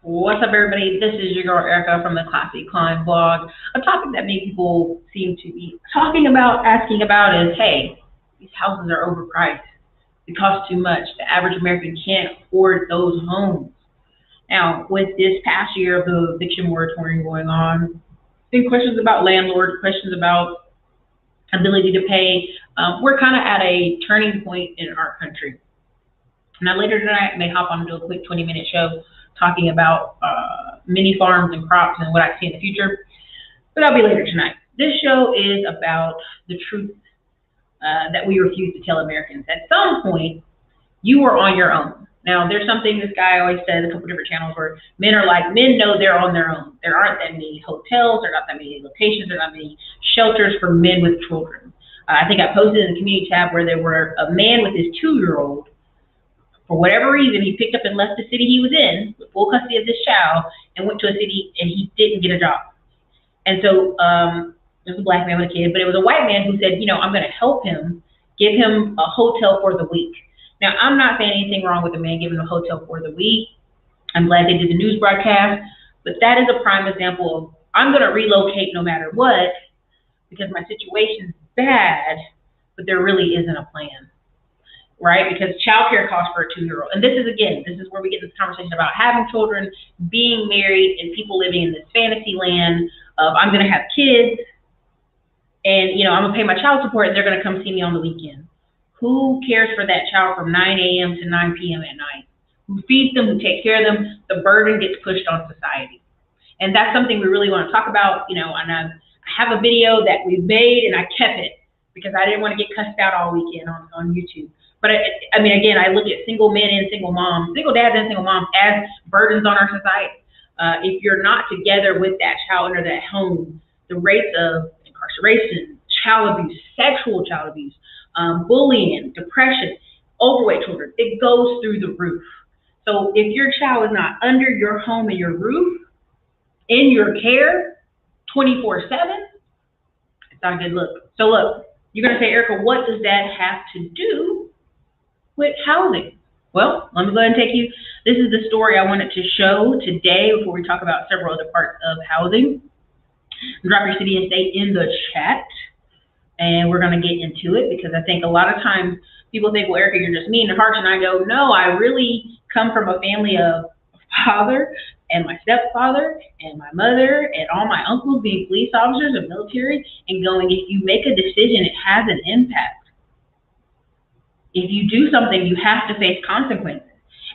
What's up, everybody? This is your girl Erica from the Classy Climb blog. A topic that many people seem to be talking about, asking about is, hey, these houses are overpriced. They cost too much. The average American can't afford those homes. Now, with this past year of the eviction moratorium going on, been questions about landlords, questions about ability to pay. We're kind of at a turning point in our country. Now, later tonight, I may hop on and do a quick 20-minute show talking about mini farms and crops and what I see in the future, but that'll be later tonight. This show is about the truth that we refuse to tell Americans. At some point, you are on your own. Now, there's something this guy always says, a couple different channels, where men know they're on their own. There aren't that many hotels, there are not that many locations, there are not many shelters for men with children. I think I posted in the community tab where there were a man with his 2-year-old. For whatever reason, he picked up and left the city he was in with full custody of this child and went to a city and he didn't get a job. And so it was a black man with a kid, but it was a white man who said, I'm going to help him, give him a hotel for the week. Now, I'm not saying anything wrong with a man giving a hotel for the week. I'm glad they did the news broadcast, but that is a prime example of I'm going to relocate no matter what because my situation's bad, but there really isn't a plan. Right? Because childcare costs for a 2-year-old. And this is where we get this conversation about having children, being married, and people living in this fantasy land of I'm going to have kids and, I'm going to pay my child support and they're going to come see me on the weekend. Who cares for that child from 9 a.m. to 9 p.m. at night? Who feeds them? Who takes care of them? The burden gets pushed on society. And that's something we really want to talk about, and I have a video that we made and I kept it because I didn't want to get cussed out all weekend on YouTube. But again, I look at single men and single moms, single dads and single moms as burdens on our society. If you're not together with that child under that home, the rates of incarceration, child abuse, sexual child abuse, bullying, depression, overweight children, it goes through the roof. So if your child is not under your home and your roof, in your care, 24/7, it's not a good look. So look, you're going to say, Erica, what does that have to do with housing? Well, let me go ahead and take you. This is the story I wanted to show today before we talk about several other parts of housing. Drop your city and state in the chat, and we're going to get into it because I think a lot of times people think, well, Erica, you're just mean and harsh, and I go, no, I really come from a family of father and my stepfather and my mother and all my uncles being police officers and military, and going, if you make a decision, it has an impact. If you do something, you have to face consequences.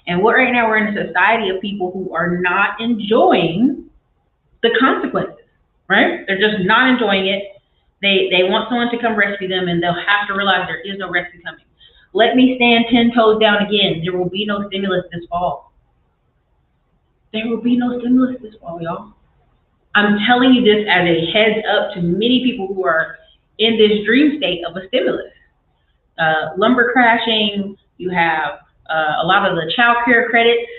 And right now we're in a society of people who are not enjoying the consequences, right? They're just not enjoying it. They want someone to come rescue them, and they'll have to realize there is no rescue coming. Let me stand 10 toes down again. There will be no stimulus this fall. There will be no stimulus this fall, y'all. I'm telling you this as a heads up to many people who are in this dream state of a stimulus. Lumber crashing, you have a lot of the child care credits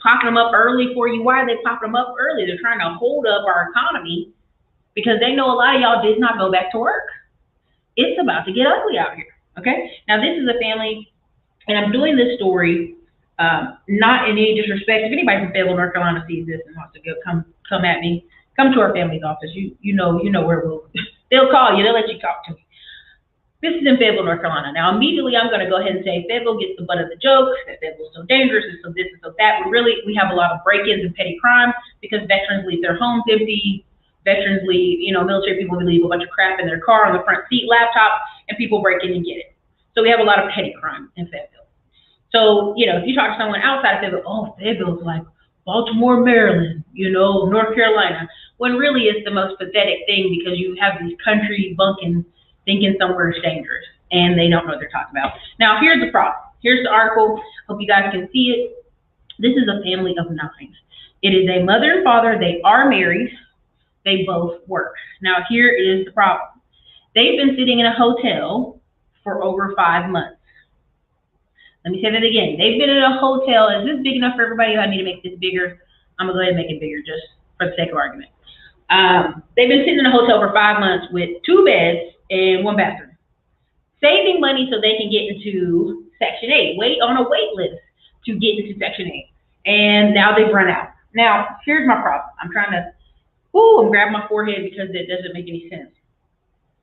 popping them up early for you. Why are they popping them up early? They're trying to hold up our economy because they know a lot of y'all did not go back to work. It's about to get ugly out here, okay? Now, this is a family, and I'm doing this story not in any disrespect. If anybody from Fayetteville, North Carolina sees this and wants to come at me, come to our family's office. You know where they'll call you. They'll let you talk to me. This is in Fayetteville, North Carolina. Now, immediately, I'm going to go ahead and say Fayetteville gets the butt of the jokes, that Fayetteville's so dangerous, and so this and so that. But really, we have a lot of break-ins and petty crime because veterans leave their homes empty. Veterans leave, military people leave a bunch of crap in their car on the front seat, laptop, and people break in and get it. So we have a lot of petty crime in Fayetteville. So, if you talk to someone outside of Fayetteville, oh, Fayetteville's like Baltimore, Maryland, North Carolina, when really it's the most pathetic thing because you have these country bumpkins thinking somewhere is dangerous, and they don't know what they're talking about. Now, here's the problem. Here's the article. Hope you guys can see it. This is a family of 9. It is a mother and father. They are married. They both work. Now, here is the problem. They've been sitting in a hotel for over 5 months. Let me say that again. They've been in a hotel. Is this big enough for everybody? I need to make this bigger. I'm going to go ahead and make it bigger just for the sake of argument. They've been sitting in a hotel for 5 months with 2 beds and 1 bathroom, saving money so they can get into Section 8, on a wait list to get into Section 8. And now they've run out. Now, here's my problem. I'm grabbing my forehead because it doesn't make any sense.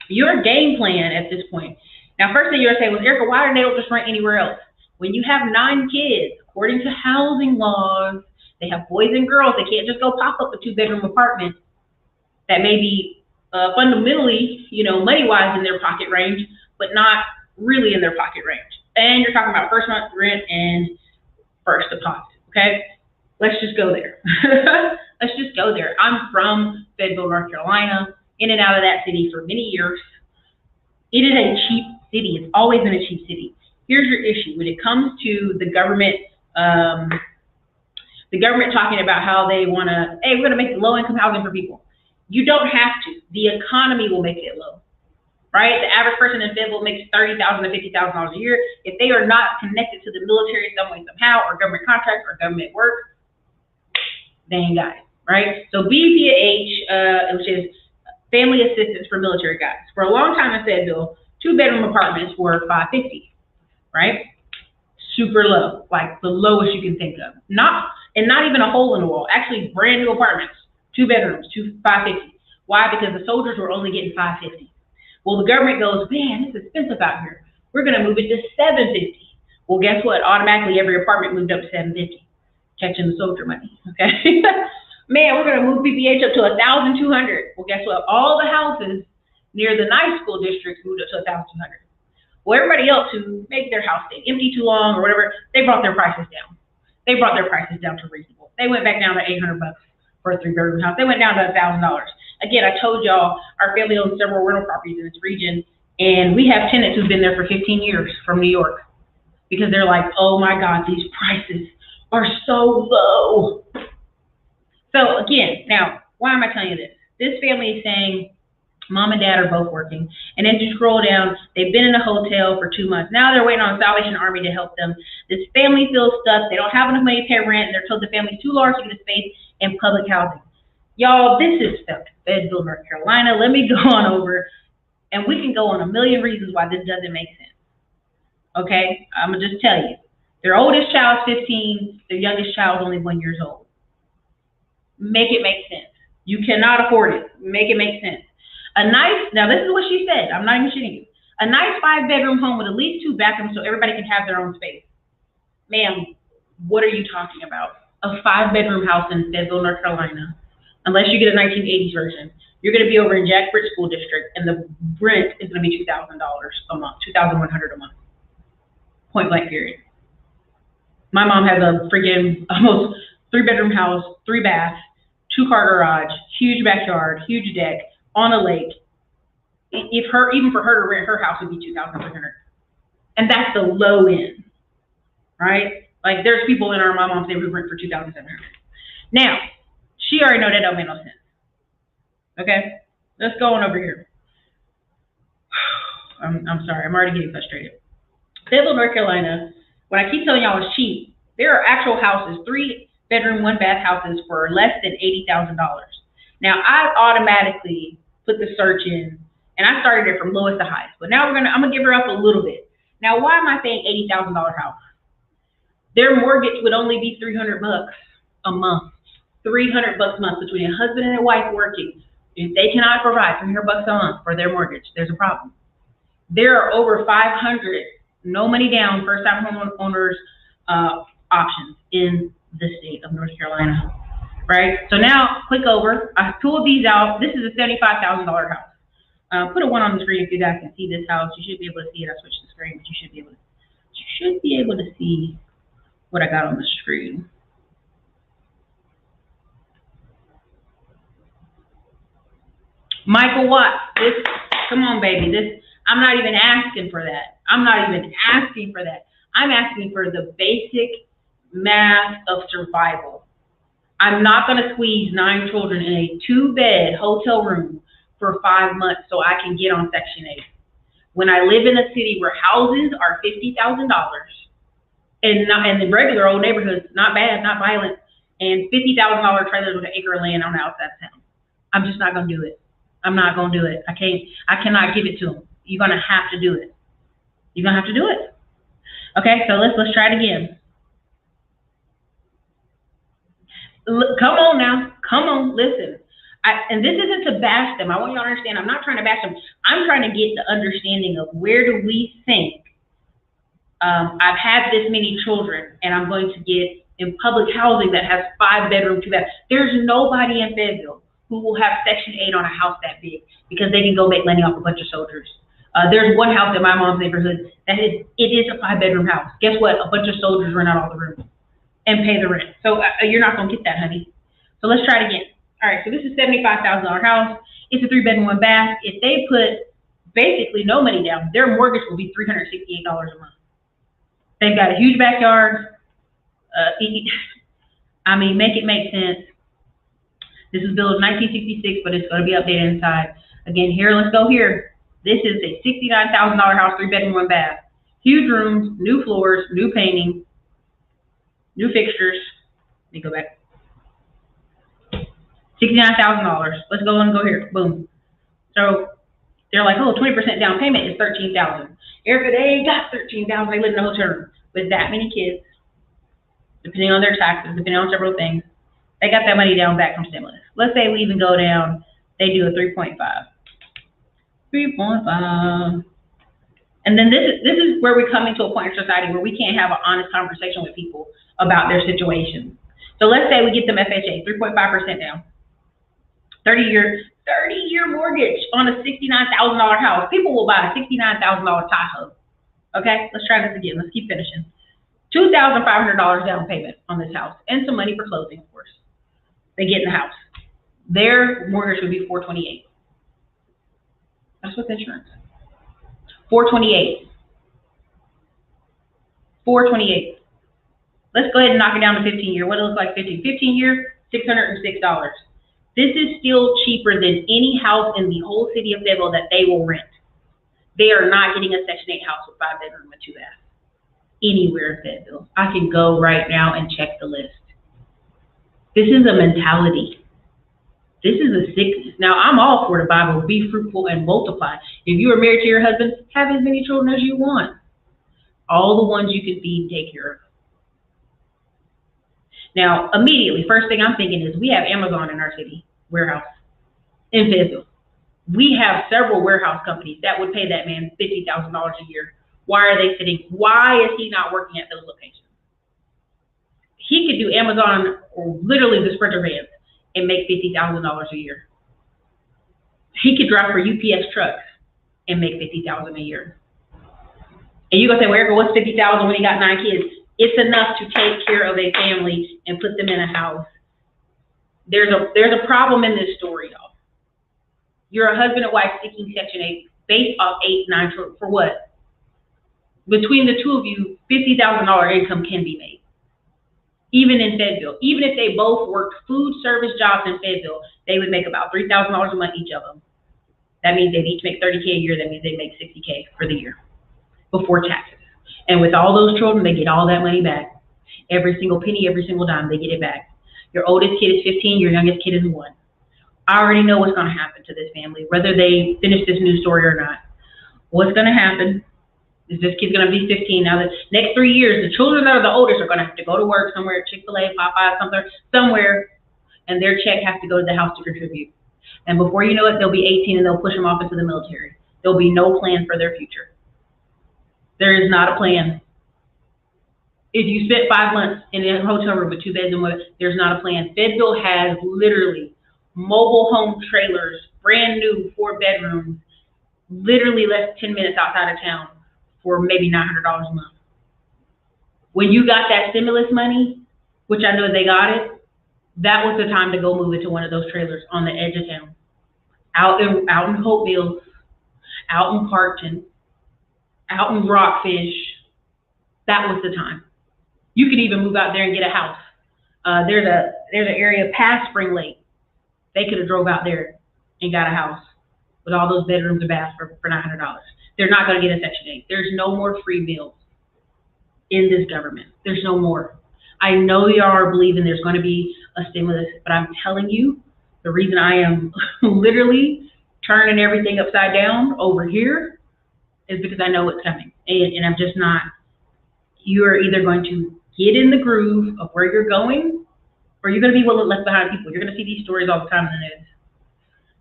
Your game plan at this point. Now, first thing you're gonna say was, Erica, why don't they just rent anywhere else? When you have 9 kids, according to housing laws, they have boys and girls. They can't just go pop up a 2-bedroom apartment that may be fundamentally, money-wise in their pocket range, but not really in their pocket range. And you're talking about first month rent and first deposit, okay? Let's just go there. Let's just go there. I'm from Fayetteville, North Carolina, in and out of that city for many years. It is a cheap city. It's always been a cheap city. Here's your issue. When it comes to the government talking about how they want to, hey, we're going to make low-income housing for people. You don't have to. The economy will make it low, right? The average person in Fayetteville makes $30,000 to $50,000 a year. If they are not connected to the military some way, somehow, or government contracts or government work, they ain't got it, right? So BPH, which is Family Assistance for Military Guys. For a long time in Fayetteville, 2-bedroom apartments were $550, right? Super low, like the lowest you can think of. Not even a hole in the wall. Actually, brand new apartments, 2 bedrooms, $550. Why? Because the soldiers were only getting $550. Well, the government goes, man, it's expensive out here. We're gonna move it to $750. Well, guess what? Automatically, every apartment moved up to $750, catching the soldier money. Okay. Man, we're gonna move BPH up to $1,200. Well, guess what? All the houses near the nice school districts moved up to $1,200. Well, everybody else who maybe their house stayed empty too long or whatever, they brought their prices down. They brought their prices down to reasonable. They went back down to $800 for a 3-bedroom house. They went down to $1,000. Again, I told y'all our family owns several rental properties in this region, and we have tenants who've been there for 15 years from New York because they're like, oh my God, these prices are so low. So again, now, why am I telling you this? This family is saying, Mom and Dad are both working. And then you scroll down, they've been in a hotel for 2 months. Now they're waiting on the Salvation Army to help them. This family feels stuck. They don't have enough money to pay rent, and they're told the family's too large to get a space in public housing. Y'all, this is Fayetteville, North Carolina. Let me go on over, and we can go on a million reasons why this doesn't make sense. Okay? I'm going to just tell you. Their oldest child is 15. Their youngest child is only 1 year old. Make it make sense. You cannot afford it. Make it make sense. Now this is what she said, I'm not even shitting you. A nice 5-bedroom home with at least 2 bathrooms so everybody can have their own space. Ma'am, what are you talking about? A 5-bedroom house in Fayetteville, North Carolina, unless you get a 1980s version, you're gonna be over in Jack Britt School District and the rent is gonna be $2,000 a month, $2,100 a month. Point blank period. My mom has a freaking almost 3-bedroom house, 3 baths, 2-car garage, huge backyard, huge deck, on a lake. Even for her to rent her house would be $2,300, and that's the low end, right? Like there's people in my mom's neighborhood who rent for $2,700. Now, she already know that don't make no sense. Okay, let's go on over here. I'm sorry, I'm already getting frustrated. Fayetteville, North Carolina. When I keep telling y'all it's cheap, there are actual houses, 3-bedroom, 1-bath houses for less than $80,000. Now I automatically put the search in, and I started it from lowest to highest. But now I'm gonna give her up a little bit. Now, why am I saying $80,000 house? Their mortgage would only be $300 a month. $300 a month between a husband and a wife working. If they cannot provide $300 a month for their mortgage, there's a problem. There are over 500 no money down first-time homeowners options in the state of North Carolina. Right? So now, click over. I pulled these out. This is a $75,000 house. Put a 1 on the screen if you guys can see this house. You should be able to see it. I switched the screen, but you should be able to see what I got on the screen. Michael Watts. Come on, baby. I'm not even asking for that. I'm asking for the basic math of survival. I'm not going to squeeze 9 children in a 2-bed hotel room for 5 months so I can get on Section 8. When I live in a city where houses are $50,000 and the regular old neighborhoods, not bad, not violent, and $50,000 trailers with an acre of land on the outside of town, I'm just not going to do it. I'm not going to do it. I cannot give it to them. You're going to have to do it. You're going to have to do it. Okay, so let's try it again. Come on now. Come on, listen. And this isn't to bash them. I want you to understand, I'm not trying to bash them. I'm trying to get the understanding of where do we think I've had this many children and I'm going to get in public housing that has 5 bedroom, 2 bath. There's nobody in Fayetteville who will have Section 8 on a house that big because they can go make money off a bunch of soldiers. There's one house in my mom's neighborhood that it is a 5 bedroom house. Guess what? A bunch of soldiers rent out all the rooms and pay the rent. So you're not gonna get that, honey. So let's try it again. All right, so this is $75,000 house. It's a 3 bedroom, 1 bath. If they put basically no money down, their mortgage will be $368 a month. They've got a huge backyard. I mean, make it make sense. This was built in 1966, but it's going to be updated inside. Again, here, let's go here. This is a $69,000 house, 3 bedroom, 1 bath. Huge rooms, new floors, new painting, new fixtures. Let me go back. $69,000. Let's go and go here. Boom. So they're like, oh, 20% down payment is $13,000. Erica, they ain't got $13,000. They live in a hotel room with that many kids, depending on their taxes, depending on several things. They got that money down back from stimulus. Let's say we even go down, they do a 3.5. 3.5. And then this is where we're coming to a point in society where we can't have an honest conversation with people about their situation. So let's say we get them FHA, 3.5% down. 30-year mortgage on a $69,000 house. People will buy a $69,000 Tahoe. Okay, let's try this again. Let's keep finishing. $2,500 down payment on this house and some money for closing, of course. They get in the house. Their mortgage would be $428. That's what the insurance. $428. $428. Let's go ahead and knock it down to 15-year. What it looks like 15-year, $606. This is still cheaper than any house in the whole city of Fayetteville that they will rent. They are not getting a Section 8 house with 5 bedroom and 2 bath anywhere in Fayetteville. I can go right now and check the list. This is a mentality. This is a sickness. Now, I'm all for the Bible, be fruitful and multiply. If you are married to your husband, have as many children as you want. All the ones you can feed, take care of. Now, immediately, first thing I'm thinking is we have Amazon in our city, warehouse, in Fayetteville. We have several warehouse companies that would pay that man $50,000 a year. Why are they sitting? Why is he not working at those locations? He could do Amazon or literally the Sprinter vans and make $50,000 a year. He could drive for UPS trucks and make $50,000 a year. And you're gonna say, well, Erica, what's $50,000 when he got 9 kids? It's enough to take care of a family and put them in a house. There's a problem in this story, y'all. You're a husband and wife seeking Section 8 based off 8, 9 children. For what? Between the two of you, $50,000 income can be made. Even in Fayetteville. Even if they both worked food service jobs in Fayetteville, they would make about $3,000 a month each of them. That means they'd each make $30K a year. That means they make $60K for the year before taxes. And with all those children, they get all that money back. Every single penny, every single dime, they get it back. Your oldest kid is 15, your youngest kid is 1. I already know what's going to happen to this family, whether they finish this news story or not. What's going to happen is this kid's going to be 15. Now, the next 3 years, the children that are the oldest are going to have to go to work somewhere, Chick-fil-A, Popeye, somewhere, and their check has to go to the house to contribute. And before you know it, they'll be 18 and they'll push them off into the military. There'll be no plan for their future. There is not a plan. If you spent 5 months in a hotel room with 2 beds and 1, there's not a plan. Fayetteville has literally mobile home trailers, brand new 4 bedrooms, literally less than 10 minutes outside of town for maybe $900 a month. When you got that stimulus money, which I know they got it, that was the time to go move into one of those trailers on the edge of town. Out in Hope Mills, out in Parkton, out in Rockfish. That was the time. You could even move out there and get a house. There's an area past Spring Lake. They could have drove out there and got a house with all those bedrooms and baths for $900. They're not going to get a Section 8. There's no more free meals in this government. There's no more. I know y'all are believing there's going to be a stimulus, but I'm telling you, the reason I am literally turning everything upside down over here is because I know it's coming. And I'm just not. You are either going to get in the groove of where you're going, Or you're going to be left behind people. You're going to see these stories all the time in the news.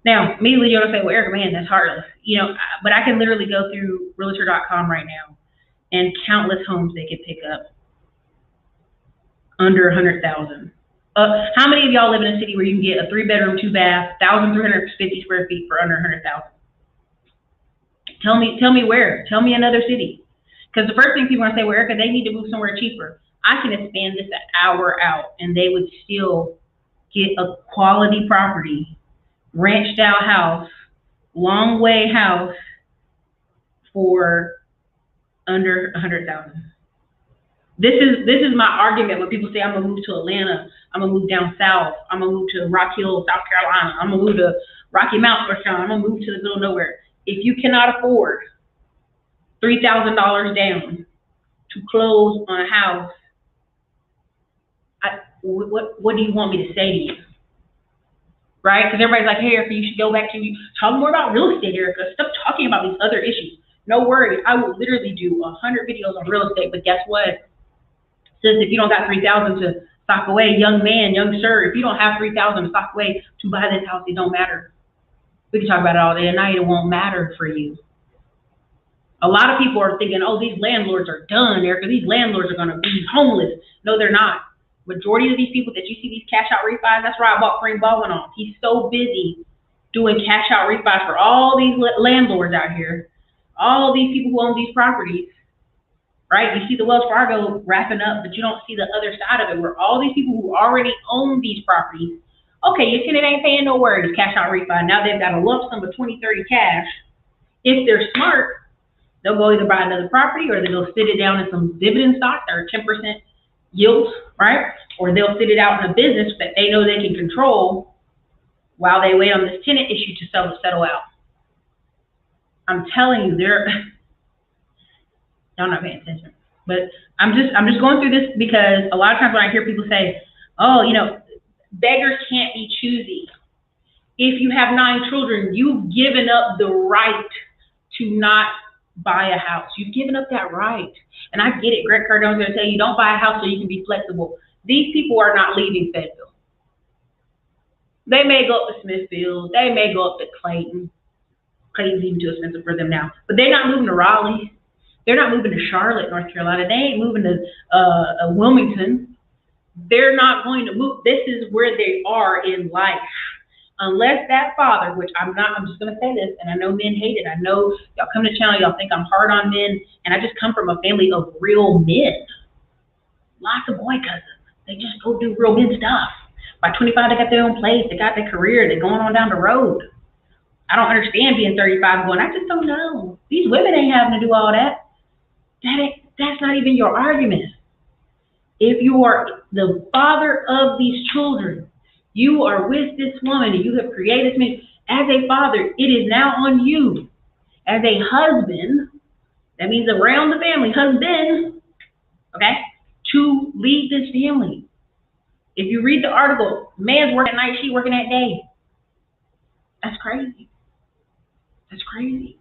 Now, immediately you're going to say, well, Erica, man, that's heartless. You know, but I can literally go through realtor.com right now and countless homes they could pick up under 100,000. How many of y'all live in a city where you can get a 3-bedroom, 2-bath, 1,350 square feet for under 100,000? Tell me where. Tell me another city. Because the first thing people are going to say, well, Erica, they need to move somewhere cheaper. I can expand this an hour out, and they would still get a quality property, ranched out house, long way house for under 100,000. This is my argument when people say I'm gonna move to Atlanta, I'm gonna move down south, I'm gonna move to Rock Hill, South Carolina, I'm gonna move to Rocky Mount, North Carolina, I'm gonna move to the middle of nowhere. If you cannot afford $3,000 down to close on a house, what do you want me to say to you? Right? Because everybody's like, hey, Erica, you should go back to talk more about real estate, Erica. Stop talking about these other issues. No worries, I will literally do 100 videos on real estate, but guess what? Since if you don't got 3,000 to sock away, young man, young sir, if you don't have 3,000 to sock away to buy this house, it don't matter. We can talk about it all day and night, it won't matter for you. A lot of people are thinking, oh, these landlords are done, Erica. These landlords are gonna be homeless. No, they're not. Majority of these people that you see these cash out refis, that's where I bought Frank Baldwin on. He's so busy doing cash out refis for all these landlords out here, all these people who own these properties, right? You see the Wells Fargo wrapping up, but you don't see the other side of it, where all these people who already own these properties, okay, your tenant ain't paying no worries, cash out refi. Now they've got a lump sum of 20, 30 cash. If they're smart, they'll go either buy another property or they'll sit it down in some dividend stock that are 10% yields, right? Or they'll sit it out in a business that they know they can control while they wait on this tenant issue to settle out. I'm telling you, y'all not paying attention. But I'm just going through this because a lot of times when I hear people say, oh, you know, beggars can't be choosy. If you have 9 children, you've given up the right to not buy a house. You've given up that right. And I get it. Greg Cardone's going to tell you, don't buy a house so you can be flexible. These people are not leaving Fayetteville. They may go up to Smithfield. They may go up to Clayton. Clayton's even too expensive for them now. But they're not moving to Raleigh. They're not moving to Charlotte, North Carolina. They ain't moving to Wilmington. They're not going to move. This is where they are in life. Unless that father, which I'm just going to say this, and I know men hate it. I know y'all come to the channel, y'all think I'm hard on men, and I just come from a family of real men. Lots of boy cousins. They just go do real men stuff. By 25, they got their own place. They got their career. They're going on down the road. I don't understand being 35 going, I just don't know. These women ain't having to do all that. That's not even your argument. If you are the father of these children, you are with this woman and you have created me. As a father, it is now on you. As a husband, that means around the family, husband, okay, to lead this family. If you read the article, man's working at night, she working at day. That's crazy. That's crazy.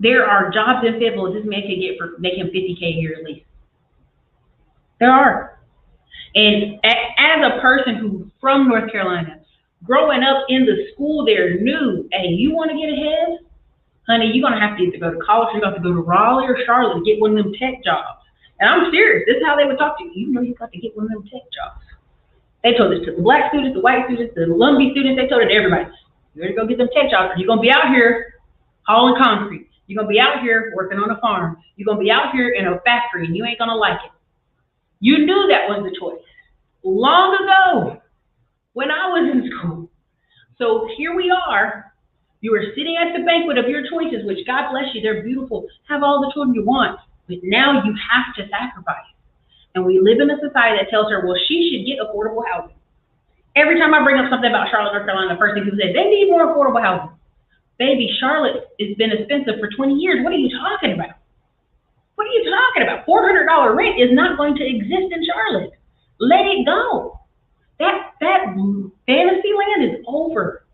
There are jobs in Fayetteville this man can get for making $50K a year at least. There are. And as a person who's from North Carolina, growing up in the school there, knew, hey, you want to get ahead? Honey, you're going to have to either go to college or you're going to have to go to Raleigh or Charlotte to get one of them tech jobs. And I'm serious. This is how they would talk to you. You know you got to get one of them tech jobs. They told this to the black students, the white students, the Lumbee students. They told it to everybody. You're going to go get them tech jobs or you're going to be out here hauling concrete. You're going to be out here working on a farm. You're going to be out here in a factory and you ain't going to like it. You knew that was the choice long ago when I was in school. So here we are. You are sitting at the banquet of your choices, which God bless you, they're beautiful. Have all the children you want, but now you have to sacrifice. And we live in a society that tells her, well, she should get affordable housing. Every time I bring up something about Charlotte, North Carolina, the first thing people say, they need more affordable housing. Baby, Charlotte has been expensive for 20 years. What are you talking about? What are you talking about? $400 rent is not going to exist in Charlotte. Let it go. That fantasy land is over.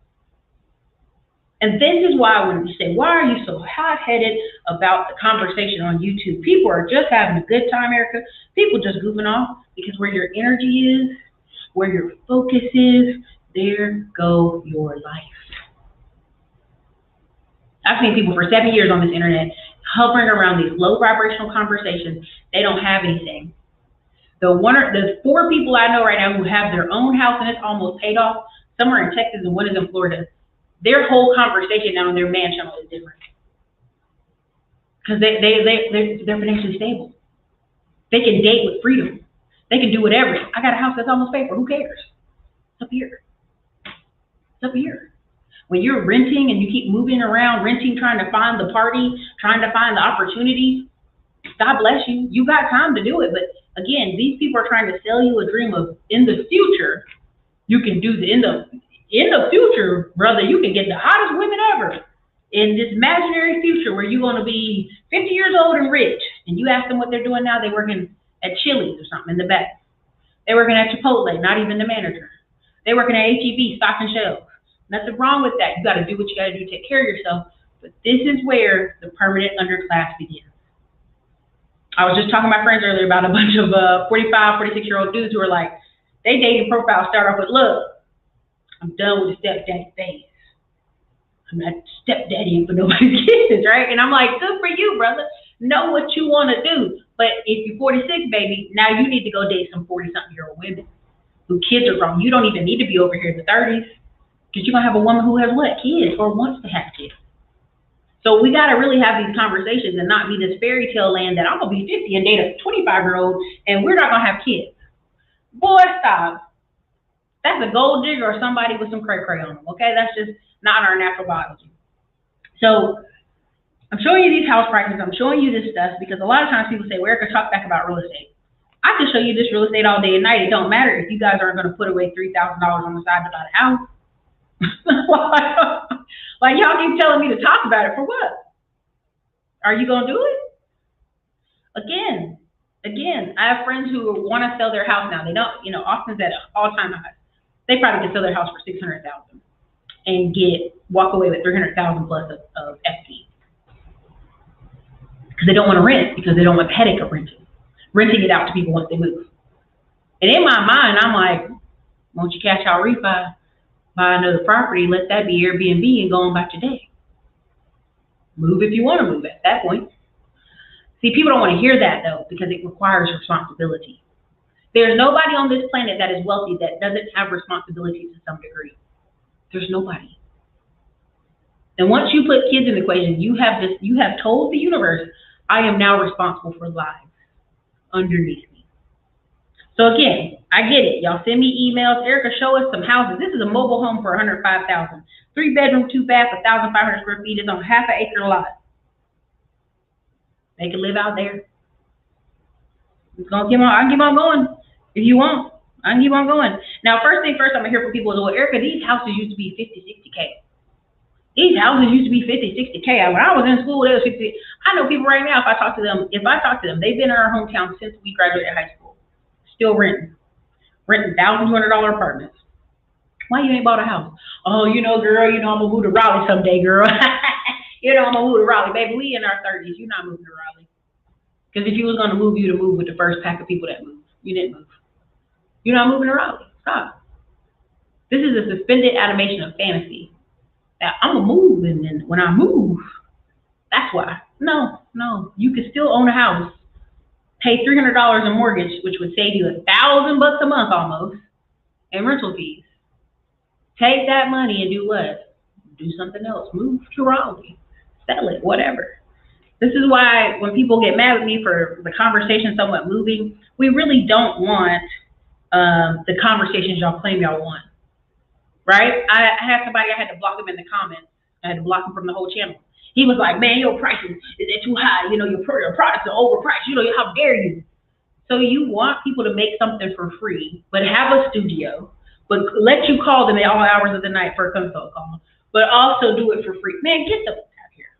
And this is why when you say, why are you so hot-headed about the conversation on YouTube? People are just having a good time, Erica. People just goofing off because where your energy is, where your focus is, there go your life. I've seen people for 7 years on this internet hovering around these low vibrational conversations. They don't have anything. The 4 people I know right now who have their own house and it's almost paid off, some are in Texas and one is in Florida. Their whole conversation now on their man channel is different. Because they're financially stable. They can date with freedom. They can do whatever. I got a house that's almost paid for. Who cares? It's up here. It's up here. When you're renting and you keep moving around, renting, trying to find the party, trying to find the opportunity, God bless you. You got time to do it. But again, these people are trying to sell you a dream of in the future, you can do in the future, brother, you can get the hottest women ever. In this imaginary future where you're going to be 50 years old and rich, and you ask them what they're doing now, they're working at Chili's or something in the back. They're working at Chipotle, not even the manager. They're working at HEB, stocking shelves. Nothing wrong with that. You got to do what you got to do to take care of yourself. But this is where the permanent underclass begins. I was just talking to my friends earlier about a bunch of 45, 46-year-old dudes who are like, they dating profiles start off with, look, I'm done with the stepdaddy phase. I'm not stepdaddy for nobody's kids, right? And I'm like, good for you, brother. Know what you want to do. But if you're 46, baby, now you need to go date some 40-something-year-old women who kids are grown. You don't even need to be over here in the 30s because you're going to have a woman who has what? Kids or wants to have kids. So we got to really have these conversations and not be this fairy tale land that I'm going to be 50 and date a 25-year-old and we're not going to have kids. Boy, stop. That's a gold digger or somebody with some cray-cray on them, okay? That's just not our natural biology. So I'm showing you these house prices. I'm showing you this stuff because a lot of times people say, well, Erica, talk back about real estate. I can show you this real estate all day and night. It don't matter if you guys aren't going to put away $3,000 on the side to buy a house. Like y'all keep telling me to talk about it for what? Are you going to do it? Again, I have friends who want to sell their house now. They don't, Austin's at an all-time high. They probably could sell their house for $600,000 and walk away with $300,000 plus of equity. Because they don't want to rent, because they don't want the headache of renting it out to people once they move. And in my mind, I'm like, won't you cash out refi, buy another property, let that be Airbnb and go on about your day. Move if you want to move at that point. See, people don't want to hear that though, because it requires responsibility. There's nobody on this planet that is wealthy that doesn't have responsibility to some degree. There's nobody. And once you put kids in the equation, you have told the universe, I am now responsible for lives underneath me. So again, I get it. Y'all send me emails. Erica, show us some houses. This is a mobile home for $105,000. 3-bedroom, 2-bath, 1,500 square feet. It's on half an acre lot. They can live out there. I can keep on going if you want. I can keep on going. Now, first thing first, I'm going to hear from people, well, Erica, these houses used to be 50, 60K. These houses used to be 50, 60K. When I was in school, they was 50. I know people right now, if I talk to them, they've been in our hometown since we graduated high school. Still renting $1,200 apartments. Why you ain't bought a house? Oh, girl, I'm going to move to Raleigh someday, girl. I'm going to move to Raleigh. Baby, we in our 30s. You're not moving to Raleigh. Because if you was going to move, you'd have moved with the first pack of people that moved. You didn't move. You're not moving to Raleigh. Stop. This is a suspended animation of fantasy. Now, I'm going to move, and then when I move, that's why. No. You can still own a house, pay $300 in mortgage, which would save you $1,000 a month almost, and rental fees. Take that money and do what? Do something else. Move to Raleigh. Sell it, whatever. This is why when people get mad with me for the conversation somewhat moving, we really don't want the conversations y'all claim y'all want. Right? I had somebody, I had to block him in the comments. I had to block him from the whole channel. He was like, man, your prices, is it too high? Your products are overpriced. How dare you? So you want people to make something for free, but have a studio, but let you call them at all hours of the night for a consult call, but also do it for free. Man, get the fuck out here.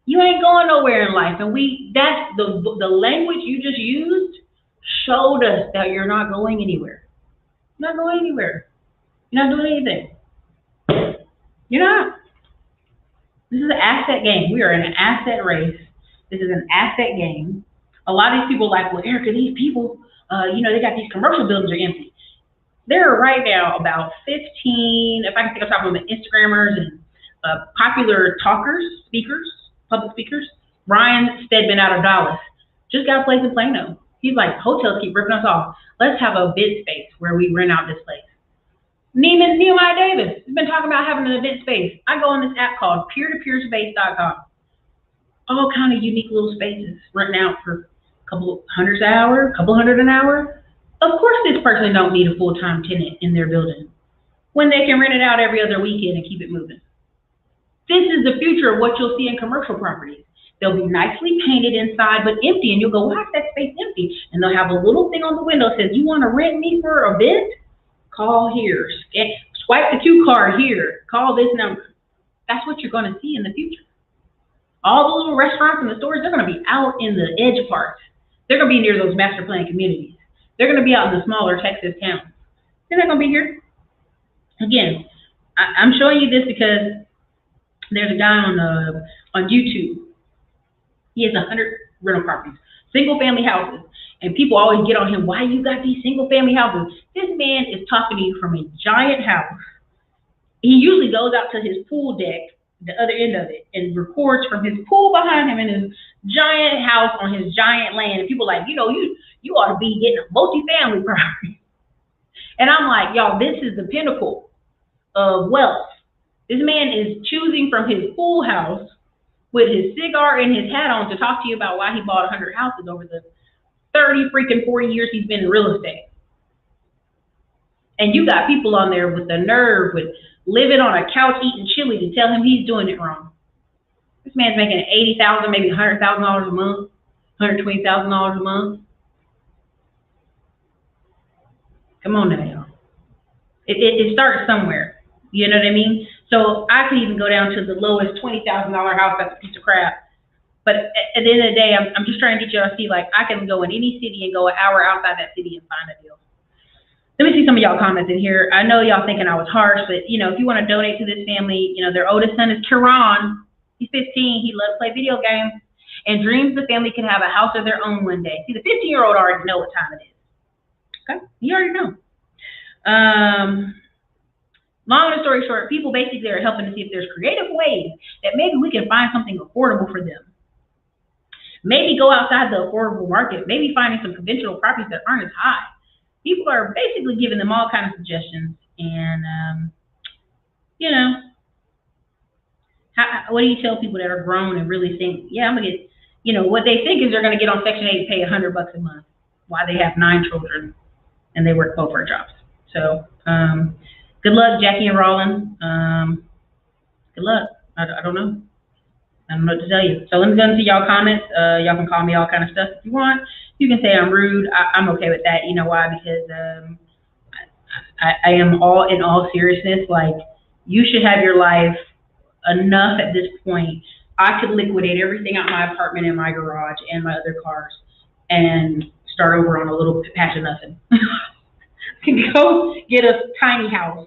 You ain't going nowhere in life. And that's the language you just used showed us that you're not going anywhere. You're not going anywhere. You're not doing anything. You're not. This is an asset game. We are in an asset race. This is an asset game. A lot of these people are like, well, Erica, these people, they got these commercial buildings are empty. There are right now about 15, if I can think of top of them, Instagrammers and popular talkers, speakers, public speakers. Ryan Stedman out of Dallas just got a place in Plano. He's like, hotels keep ripping us off. Let's have a event space where we rent out this place. Nehemiah Davis has been talking about having an event space. I go on this app called peer-to-peerspace.com. All kind of unique little spaces renting out for a couple hundreds an hour, a couple hundred an hour. Of course, this person don't need a full-time tenant in their building when they can rent it out every other weekend and keep it moving. This is the future of what you'll see in commercial properties. They'll be nicely painted inside, but empty, and you'll go, why is that space empty? And they'll have a little thing on the window that says, you want to rent me for a bit? Call here. Swipe the Q card here. Call this number. That's what you're going to see in the future. All the little restaurants and the stores, they're going to be out in the edge parts. They're going to be near those master plan communities. They're going to be out in the smaller Texas towns. They're not going to be here. Again, I'm showing you this because there's a guy on YouTube. He has 100 rental properties, single family houses, and people always get on him. Why you got these single family houses? This man is talking to you from a giant house. He usually goes out to his pool deck, the other end of it, and records from his pool behind him in his giant house on his giant land. And people are like, you ought to be getting a multi-family property. And I'm like, y'all, this is the pinnacle of wealth. This man is choosing from his pool house with his cigar and his hat on to talk to you about why he bought 100 houses over the 40 years he's been in real estate. And you got people on there with the nerve, with living on a couch eating chili to tell him he's doing it wrong. This man's making $80,000, maybe $100,000 a month, $120,000 a month. Come on now, y'all. It starts somewhere. You know what I mean? So I could even go down to the lowest $20,000 house that's a piece of crap. But at the end of the day, I'm just trying to get you to see, like, I can go in any city and go an hour outside that city and find a deal. Let me see some of y'all comments in here. I know y'all thinking I was harsh, but, if you want to donate to this family, their oldest son is Kiran. He's 15. He loves to play video games and dreams the family can have a house of their own one day. See, the 15-year-old already know what time it is. Okay? You already know. Long story short, people basically are helping to see if there's creative ways that maybe we can find something affordable for them. Maybe go outside the affordable market. Maybe finding some conventional properties that aren't as high. People are basically giving them all kinds of suggestions. And, what do you tell people that are grown and really think, yeah, I'm going to get, what they think is they're going to get on Section 8 and pay $100 a month while they have 9 children and they work both our jobs. So, good luck, Jackie and Rollin. Good luck. I don't know. I don't know what to tell you. So let me go into y'all comments. Y'all can call me all kind of stuff if you want. You can say I'm rude. I'm okay with that. You know why? Because I am in all seriousness, like, you should have your life enough at this point. I could liquidate everything out my apartment and my garage and my other cars and start over on a little patch of nothing. Go get a tiny house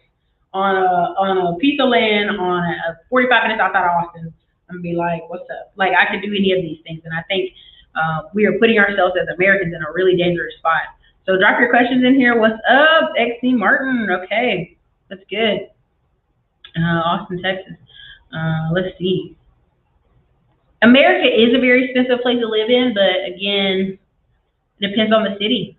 on a piece of land on 45 minutes outside of Austin and be like, what's up? Like, I could do any of these things. And I think we are putting ourselves as Americans in a really dangerous spot. So drop your questions in here. What's up, XC Martin? Okay, that's good. Austin, Texas. Let's see. America is a very expensive place to live in, but again, it depends on the city.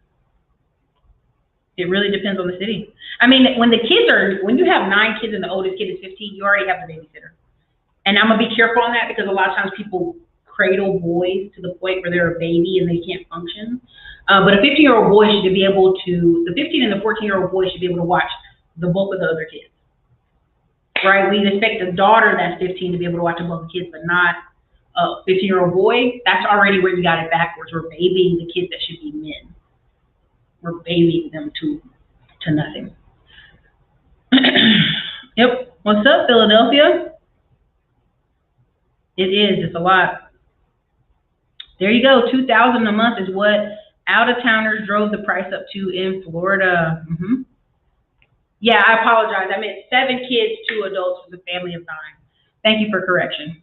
It really depends on the city. I mean, when you have 9 kids and the oldest kid is 15, you already have the babysitter. And I'm going to be careful on that because a lot of times people cradle boys to the point where they're a baby and they can't function. But a 15-year-old boy should be able to, the 15 and the 14-year-old boy should be able to watch the bulk of the other kids. Right? We expect a daughter that's 15 to be able to watch the bulk of the kids, but not a 15-year-old boy. That's already where you got it backwards. We're babying the kids that should be men. We're babying them to nothing. Yep. What's up, Philadelphia? It is. It's a lot. There you go. $2,000 a month is what out-of-towners drove the price up to in Florida. Yeah, I apologize. I meant 7 kids, 2 adults for the family of 9. Thank you for correction.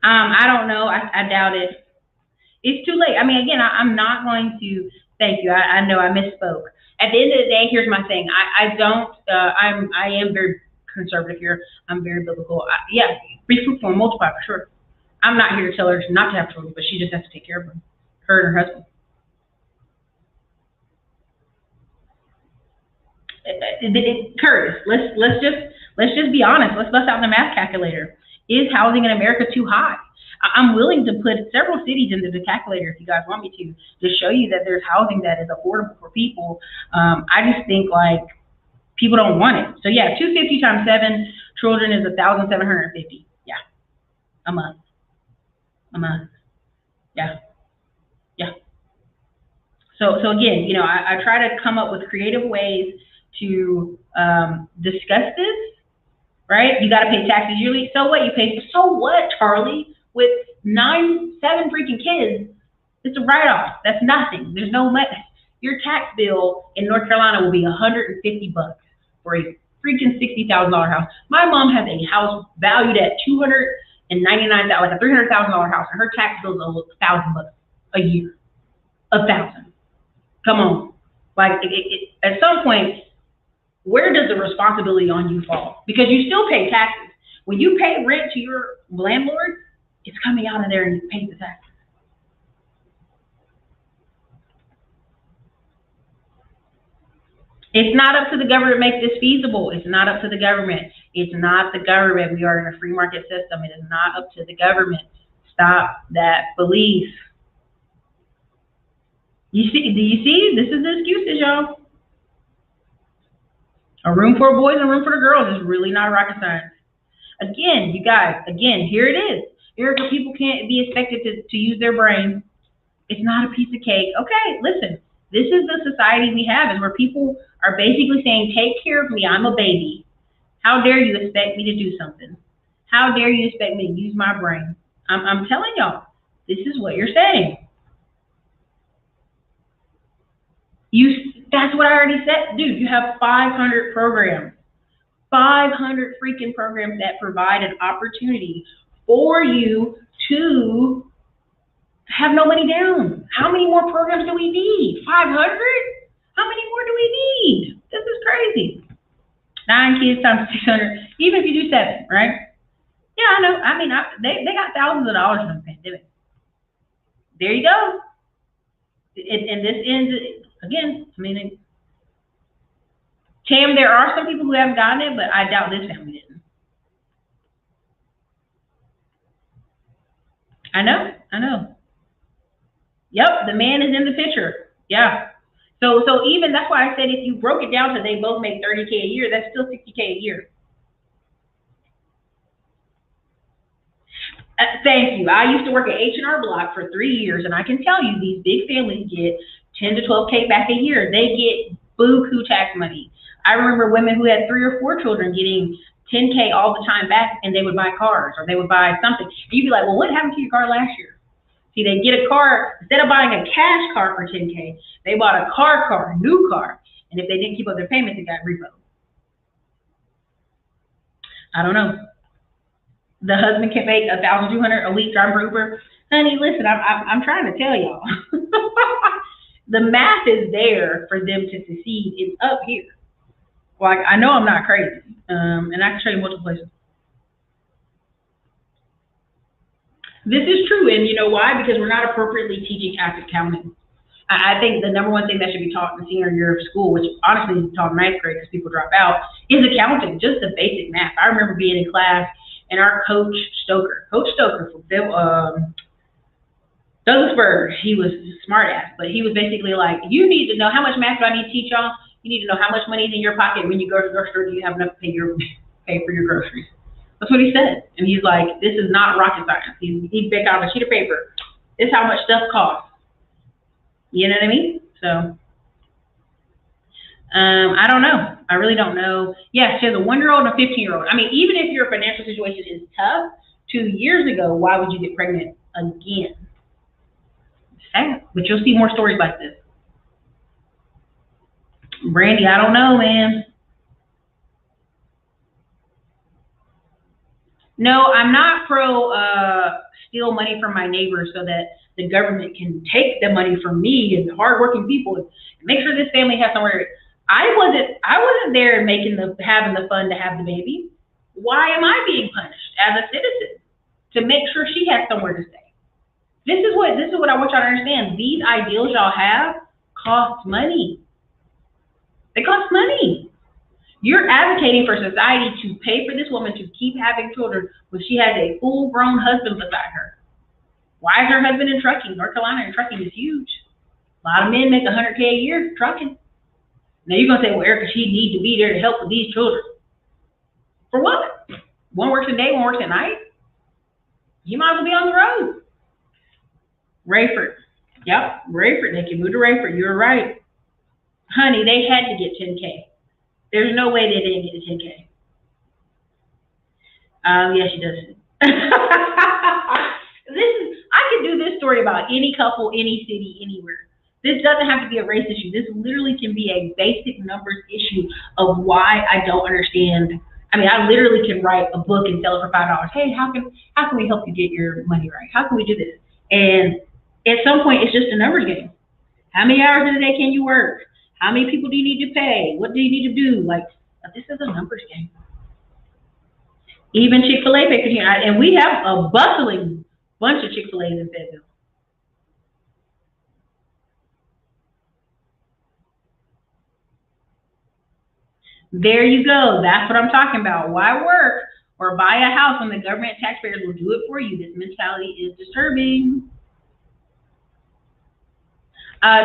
I don't know. I doubt it. It's too late. I mean, again, I'm not going to Thank you. I know I misspoke. At the end of the day, here's my thing. I don't. I am very conservative here. I'm very biblical. Yeah, be fruitful and multiply for sure. I'm not here to tell her not to have children, but she just has to take care of them, her and her husband. Curtis, let's just be honest. Let's bust out the math calculator. Is housing in America too high? I'm willing to put several cities into the calculator if you guys want me to show you that there's housing that is affordable for people. I just think like people don't want it. So yeah, 250 times 7 children is 1,750. Yeah, a month. A month. Yeah, yeah. So again, I try to come up with creative ways to discuss this, right? You got to pay taxes yearly. So what? You pay. So what, Charlie? With 7 freaking kids, it's a write-off. That's nothing. There's no money. Your tax bill in North Carolina will be $150 for a freaking $60,000 house. My mom has a house valued at $299,000, like a $300,000 house, and her tax bill is $1,000 a year. 1,000. Come on. Like at some point, where does the responsibility on you fall? Because you still pay taxes. When you pay rent to your landlord, it's coming out of there and you pay the taxes. It's not up to the government to make this feasible. It's not up to the government. It's not the government. We are in a free market system. It is not up to the government. Stop that belief. Do you see? This is the excuses, y'all. A room for boys and a room for the girls is really not rocket science. Again, you guys, here it is. Erica, people can't be expected to use their brain. It's not a piece of cake. Okay, listen, this is the society we have, is where people are basically saying, take care of me, I'm a baby. How dare you expect me to do something? How dare you expect me to use my brain? I'm telling y'all, this is what you're saying. That's what I already said. Dude, you have 500 programs. 500 freaking programs that provide an opportunity for you to have no money down. How many more programs do we need? 500? How many more do we need? This is crazy. 9 kids times 600, even if you do 7, right? Yeah, I know. I mean, they got thousands of dollars from the pandemic. There you go. And this ends, again, I mean, Tam, there are some people who haven't gotten it, but I doubt this family didn't. I know. Yep, the man is in the picture. Yeah. So even that's why I said if you broke it down to they both make 30K a year, that's still 60K a year. Thank you. I used to work at H&R Block for 3 years, and I can tell you these big families get 10 to 12K back a year. They get buku tax money. I remember women who had 3 or 4 children getting 10K all the time back, and they would buy cars or they would buy something. And you'd be like, well, what happened to your car last year? See, they get a car, instead of buying a cash car for 10K, they bought a car, new car. And if they didn't keep up their payments, it got repoed. I don't know. The husband can make 1,200 a week driving for Uber. Honey, listen, I'm trying to tell y'all. The math is there for them to succeed. It's up here. Like, I know I'm not crazy. And I can show you multiple places. This is true, and you know why? Because we're not appropriately teaching active counting. I think the number one thing that should be taught in the senior year of school, which honestly is taught in 9th grade because people drop out, is accounting, just the basic math. I remember being in class, and our Coach Stoker from Douglasburg, he was a smart ass, but he was basically like, you need to know how much math do I need to teach y'all? You need to know how much money is in your pocket when you go to the grocery store. Do you have enough to pay for your groceries? That's what he said. And he's like, this is not rocket science. He picked out a sheet of paper. This is how much stuff costs. You know what I mean? So, I don't know. I really don't know. Yeah, she has a 1-year-old and a 15-year-old. I mean, even if your financial situation is tough, 2 years ago, why would you get pregnant again? Sad. But you'll see more stories like this. Brandy, I don't know, man. No, I'm not pro steal money from my neighbors so that the government can take the money from me and the hardworking people and make sure this family has somewhere. I wasn't there having the fun to have the baby. Why am I being punished as a citizen to make sure she has somewhere to stay? This is what I want y'all to understand. These ideals y'all have cost money. They cost money. You're advocating for society to pay for this woman to keep having children when she has a full-grown husband beside her. Why is her husband in trucking? North Carolina in trucking is huge. A lot of men make $100K a year trucking. Now you're gonna say, well, Erica, she needs to be there to help with these children. For what? One works a day, one works at night. You might as well be on the road. Rayford. Yep, Rayford. They can move to Rayford. You're right. Honey, they had to get 10K. There's no way they didn't get the 10K. Yeah, she does. I could do this story about any couple, any city, anywhere. This doesn't have to be a race issue. This literally can be a basic numbers issue of why I don't understand. I mean, I literally can write a book and sell it for $5. Hey, how can we help you get your money right? How can we do this? And at some point, it's just a numbers game. How many hours in a day can you work? How many people do you need to pay? What do you need to do? Like, this is a numbers game. Even Chick-fil-A pays here, and we have a bustling bunch of Chick-fil-A's in Fayetteville. There you go. That's what I'm talking about. Why work or buy a house when the government taxpayers will do it for you? This mentality is disturbing.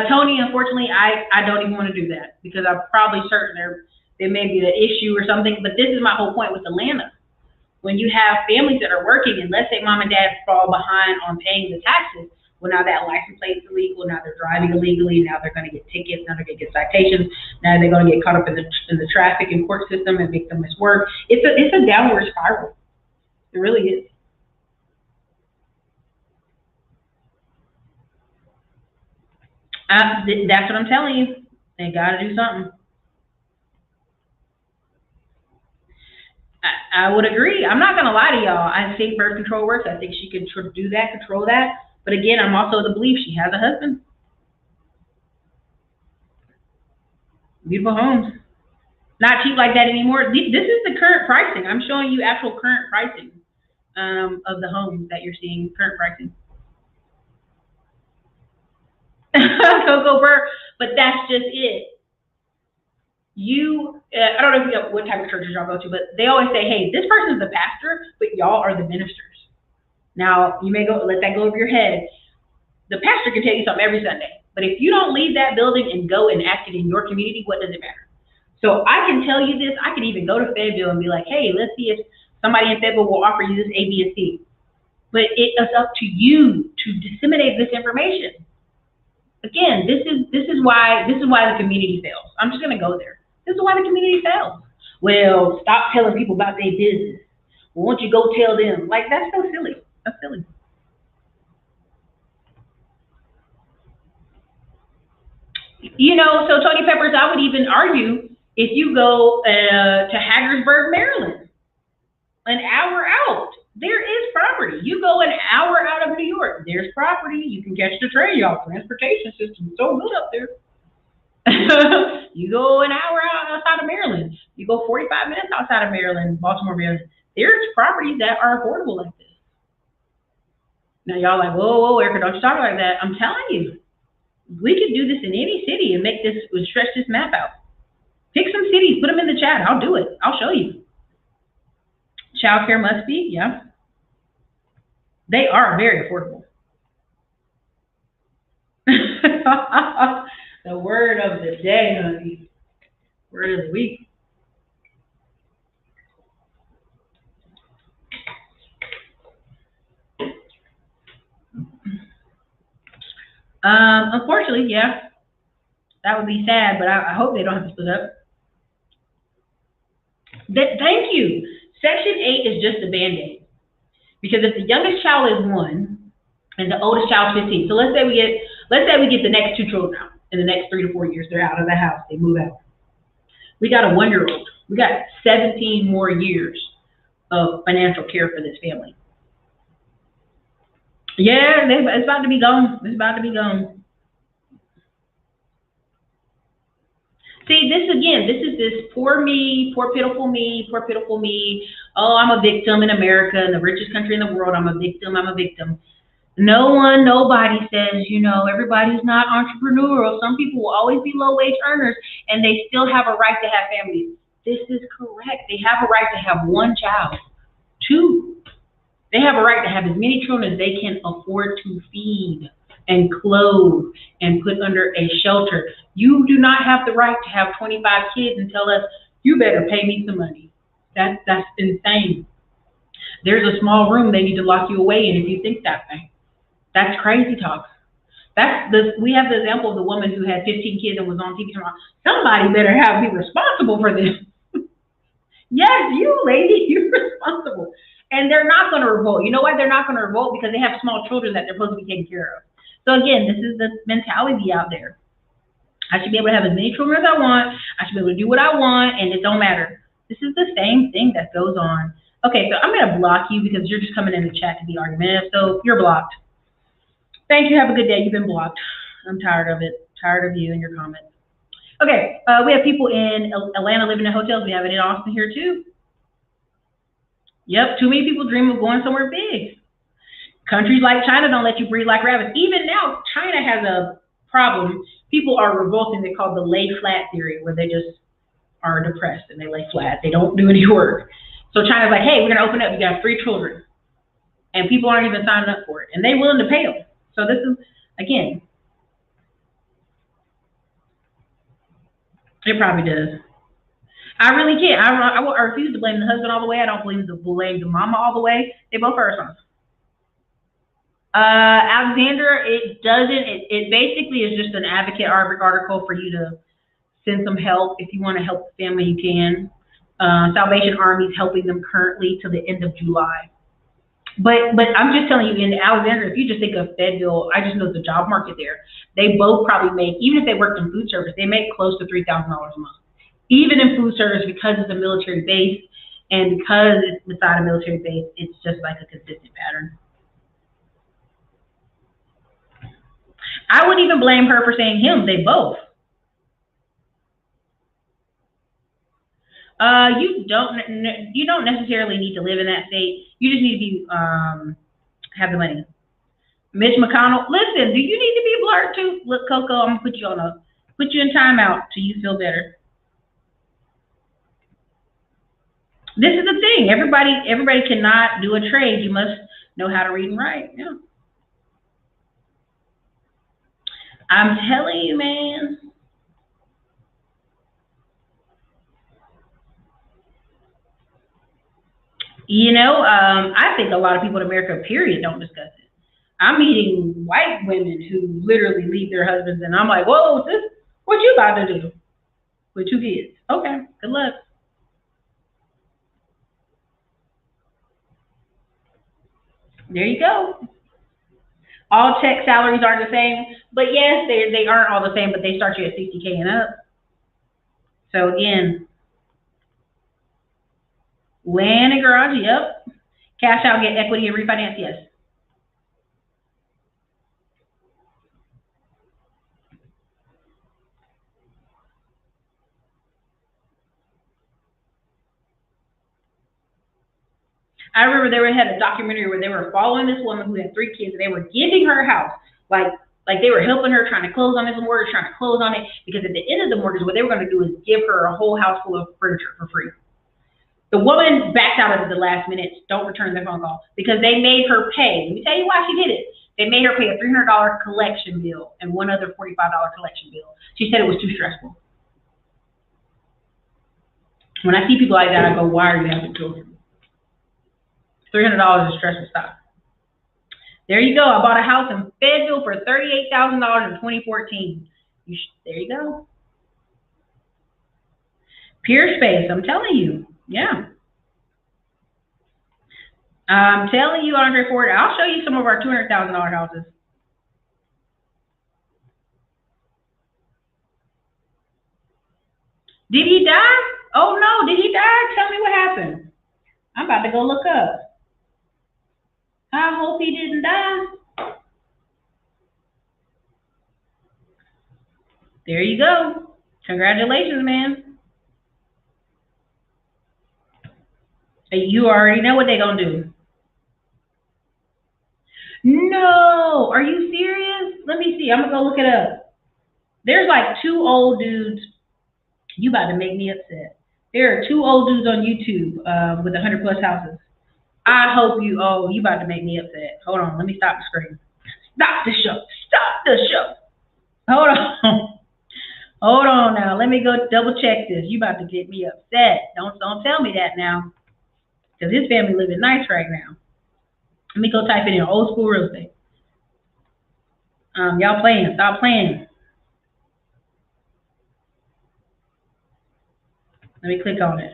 Tony, unfortunately, I don't even want to do that because I'm probably certain there may be an issue or something. But this is my whole point with Atlanta. When you have families that are working, and let's say mom and dad fall behind on paying the taxes, well, now that license plate is illegal. Now they're driving illegally. Now they're going to get tickets. Now they're going to get citations. Now they're going to get caught up in the traffic and court system and make them miss work. It's a downward spiral. It really is. That's what I'm telling you. They got to do something. I would agree. I'm not going to lie to y'all. I think birth control works. I think she can do that, control that. But again, I'm also of the belief she has a husband. Beautiful homes. Not cheap like that anymore. This is the current pricing. I'm showing you actual current pricing of the homes that you're seeing, current pricing. Coco Burr, but that's just it. I don't know if you know what type of churches y'all go to, but they always say, hey, this person's the pastor, but y'all are the ministers. Now, you may let that go over your head. The pastor can tell you something every Sunday, but if you don't leave that building and go and act it in your community, what does it matter? So I can tell you this. I could even go to Fayetteville and be like, hey, let's see if somebody in Fayetteville will offer you this A, B, and C. But it is up to you to disseminate this information. Again, this is why the community fails. I'm just gonna go there. This is why the community fails. Well, stop telling people about their business. Well, why don't you go tell them? Like, that's so silly. That's silly. You know, so Tony Peppers, I would even argue if you go to Hagersburg, Maryland, an hour out, there is property. You go an hour out of New York, there's property. You can catch the train, y'all. Transportation system is so good up there. You go an hour outside of Maryland. You go 45 minutes outside of Maryland, Baltimore, Maryland. There's properties that are affordable like this. Now y'all like, whoa, Erica, don't you talk like that. I'm telling you, we could do this in any city and stretch this map out. Pick some cities, put them in the chat. I'll do it. I'll show you. Childcare must be, yeah. They are very affordable. The word of the day, honey. Word of the week. Unfortunately, yeah. That would be sad, but I hope they don't have to split up. Thank you. Section 8 is just a Band-Aid. Because if the youngest child is 1 and the oldest child is 15, so let's say we get the next 2 children out in the next 3 to 4 years. They're out of the house. They move out. We got a 1-year-old. We got 17 more years of financial care for this family. Yeah, it's about to be gone. It's about to be gone. See, this again, this is this poor me, poor pitiful me, poor pitiful me. Oh, I'm a victim in America, in the richest country in the world. I'm a victim. I'm a victim. No one, nobody says, everybody's not entrepreneurial. Some people will always be low wage earners and they still have a right to have families. This is correct. They have a right to have one child, two. They have a right to have as many children as they can afford to feed and clothe and put under a shelter. You do not have the right to have 25 kids and tell us, you better pay me some money. That's insane. There's a small room they need to lock you away in if you think that way. That's crazy talk. We have the example of the woman who had 15 kids and was on TV tomorrow. Somebody better be responsible for this. Yes, you lady, you're responsible. And they're not going to revolt. You know why they're not going to revolt? Because they have small children that they're supposed to be taking care of. So again, this is the mentality out there. I should be able to have as many children as I want. I should be able to do what I want, and it don't matter. This is the same thing that goes on. Okay, so I'm going to block you because you're just coming in the chat to be argumentative. So you're blocked. Thank you. Have a good day. You've been blocked. I'm tired of it. Tired of you and your comments. Okay, we have people in Atlanta living in hotels. We have it in Austin here too. Yep, too many people dream of going somewhere big. Countries like China don't let you breed like rabbits. Even now, China has a problem. People are revolting. They call the lay flat theory, where they just are depressed and they lay flat. They don't do any work. So China's like, hey, we're going to open up. You got 3 children. And people aren't even signing up for it. And they're willing to pay them. So this is, again, it probably does. I really can't. I refuse to blame the husband all the way. I don't blame the mama all the way. They both are responsible. Alexander, it doesn't. It basically is just an advocate article for you to send some help. If you want to help the family, you can. Salvation Army is helping them currently to the end of July. But I'm just telling you, in Alexandria, if you just think of Fayetteville, I just know the job market there. They both probably make, even if they worked in food service, they make close to $3,000 a month. Even in food service, because it's a military base and because it's beside a military base, it's just like a consistent pattern. I wouldn't even blame her for saying him. They both. You don't necessarily need to live in that state. You just need to be have the money. Mitch McConnell, listen, do you need to be blurred too? Look, Coco, I'm gonna put you in timeout till you feel better. This is the thing. Everybody cannot do a trade. You must know how to read and write. Yeah. I'm telling you, man. I think a lot of people in America, period, don't discuss it. I'm meeting white women who literally leave their husbands, and I'm like, whoa, what you about to do with 2 kids? Okay, good luck. There you go. All tech salaries aren't the same, but yes, they aren't all the same, but they start you at 60K and up. So again, land and garage, yep. Cash out, get equity, and refinance, yes. I remember they had a documentary where they were following this woman who had 3 kids, and they were giving her a house, like they were helping her, trying to close on this mortgage, trying to close on it, because at the end of the mortgage, what they were going to do is give her a whole house full of furniture for free. The woman backed out at the last minute. Don't return their phone call because they made her pay. Let me tell you why she did it. They made her pay a $300 collection bill and one other $45 collection bill. She said it was too stressful. When I see people like that, I go, why are you having children? $300 is stressful stuff. There you go. I bought a house in Fayetteville for $38,000 in 2014. There you go. Peer space. I'm telling you. Yeah. I'm telling you, Andre Ford, I'll show you some of our $200,000 houses. Did he die? Oh no, did he die? Tell me what happened. I'm about to go look up. I hope he didn't die. There you go. Congratulations, man. You already know what they're gonna do. No, are you serious? Let me see. I'm gonna go look it up. There's like two old dudes. You about to make me upset. There are two old dudes on YouTube with 100 plus houses. I hope you. Oh, you about to make me upset. Hold on. Let me stop the screen. Stop the show. Stop the show. Hold on. Hold on now. Let me go double check this. You about to get me upset. Don't tell me that now. Because his family living nice right now. Let me go type it in old school real estate. Y'all playing. Stop playing. Let me click on it.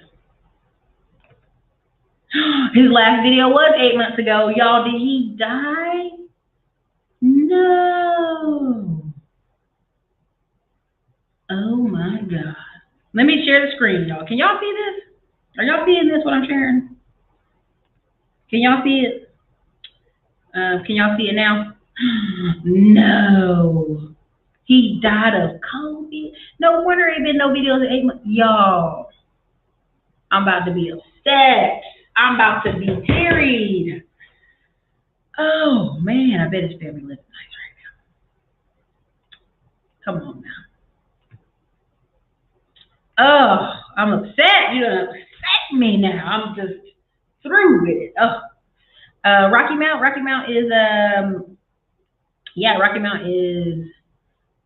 His last video was 8 months ago. Y'all, did he die? No. Oh my God. Let me share the screen, y'all. Can y'all see this? Are y'all seeing this, what I'm sharing? Can y'all see it? Can y'all see it now? No. He died of COVID. No wonder ain't been no videos in 8 months. Y'all, I'm about to be upset. I'm about to be teary. Oh man, I bet his family lives nice right now. Come on now. Oh, I'm upset. You done upset me now. I'm just through with it. Oh, Rocky Mount. Rocky Mount is yeah, Rocky Mount is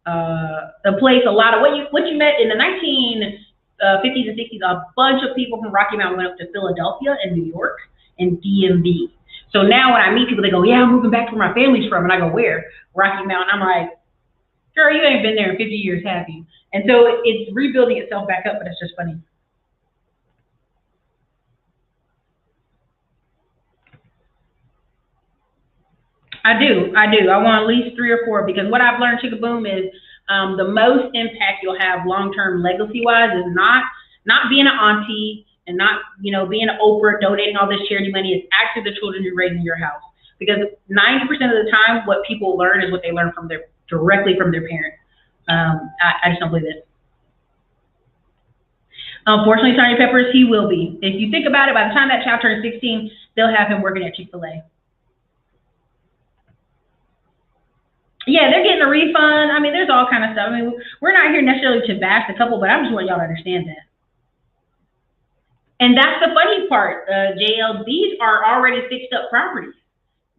a place. A lot of what you met in the 1950s and 60s. A bunch of people from Rocky Mount went up to Philadelphia and New York and DMV. So now when I meet people, they go, "Yeah, I'm moving back to where my family's from," and I go, "Where?" Rocky Mount. I'm like, "Girl, you ain't been there in 50 years, have you?" And so it's rebuilding itself back up, but it's just funny. I do. I want at least three or four because what I've learned, Chickaboom, is the most impact you'll have long term legacy wise is not being an auntie and not being an Oprah donating all this charity money. It's actually the children you raise in your house because 90% of the time what people learn is what they learn from their directly from their parents. I just don't believe it. Unfortunately, Tony Peppers, he will be. If you think about it, by the time that child turns 16, they'll have him working at Chick-fil-A. Yeah, they're getting a refund. I mean, there's all kind of stuff. I mean, we're not here necessarily to bash the couple, but I just want y'all to understand that. And that's the funny part, JL. These are already fixed up properties.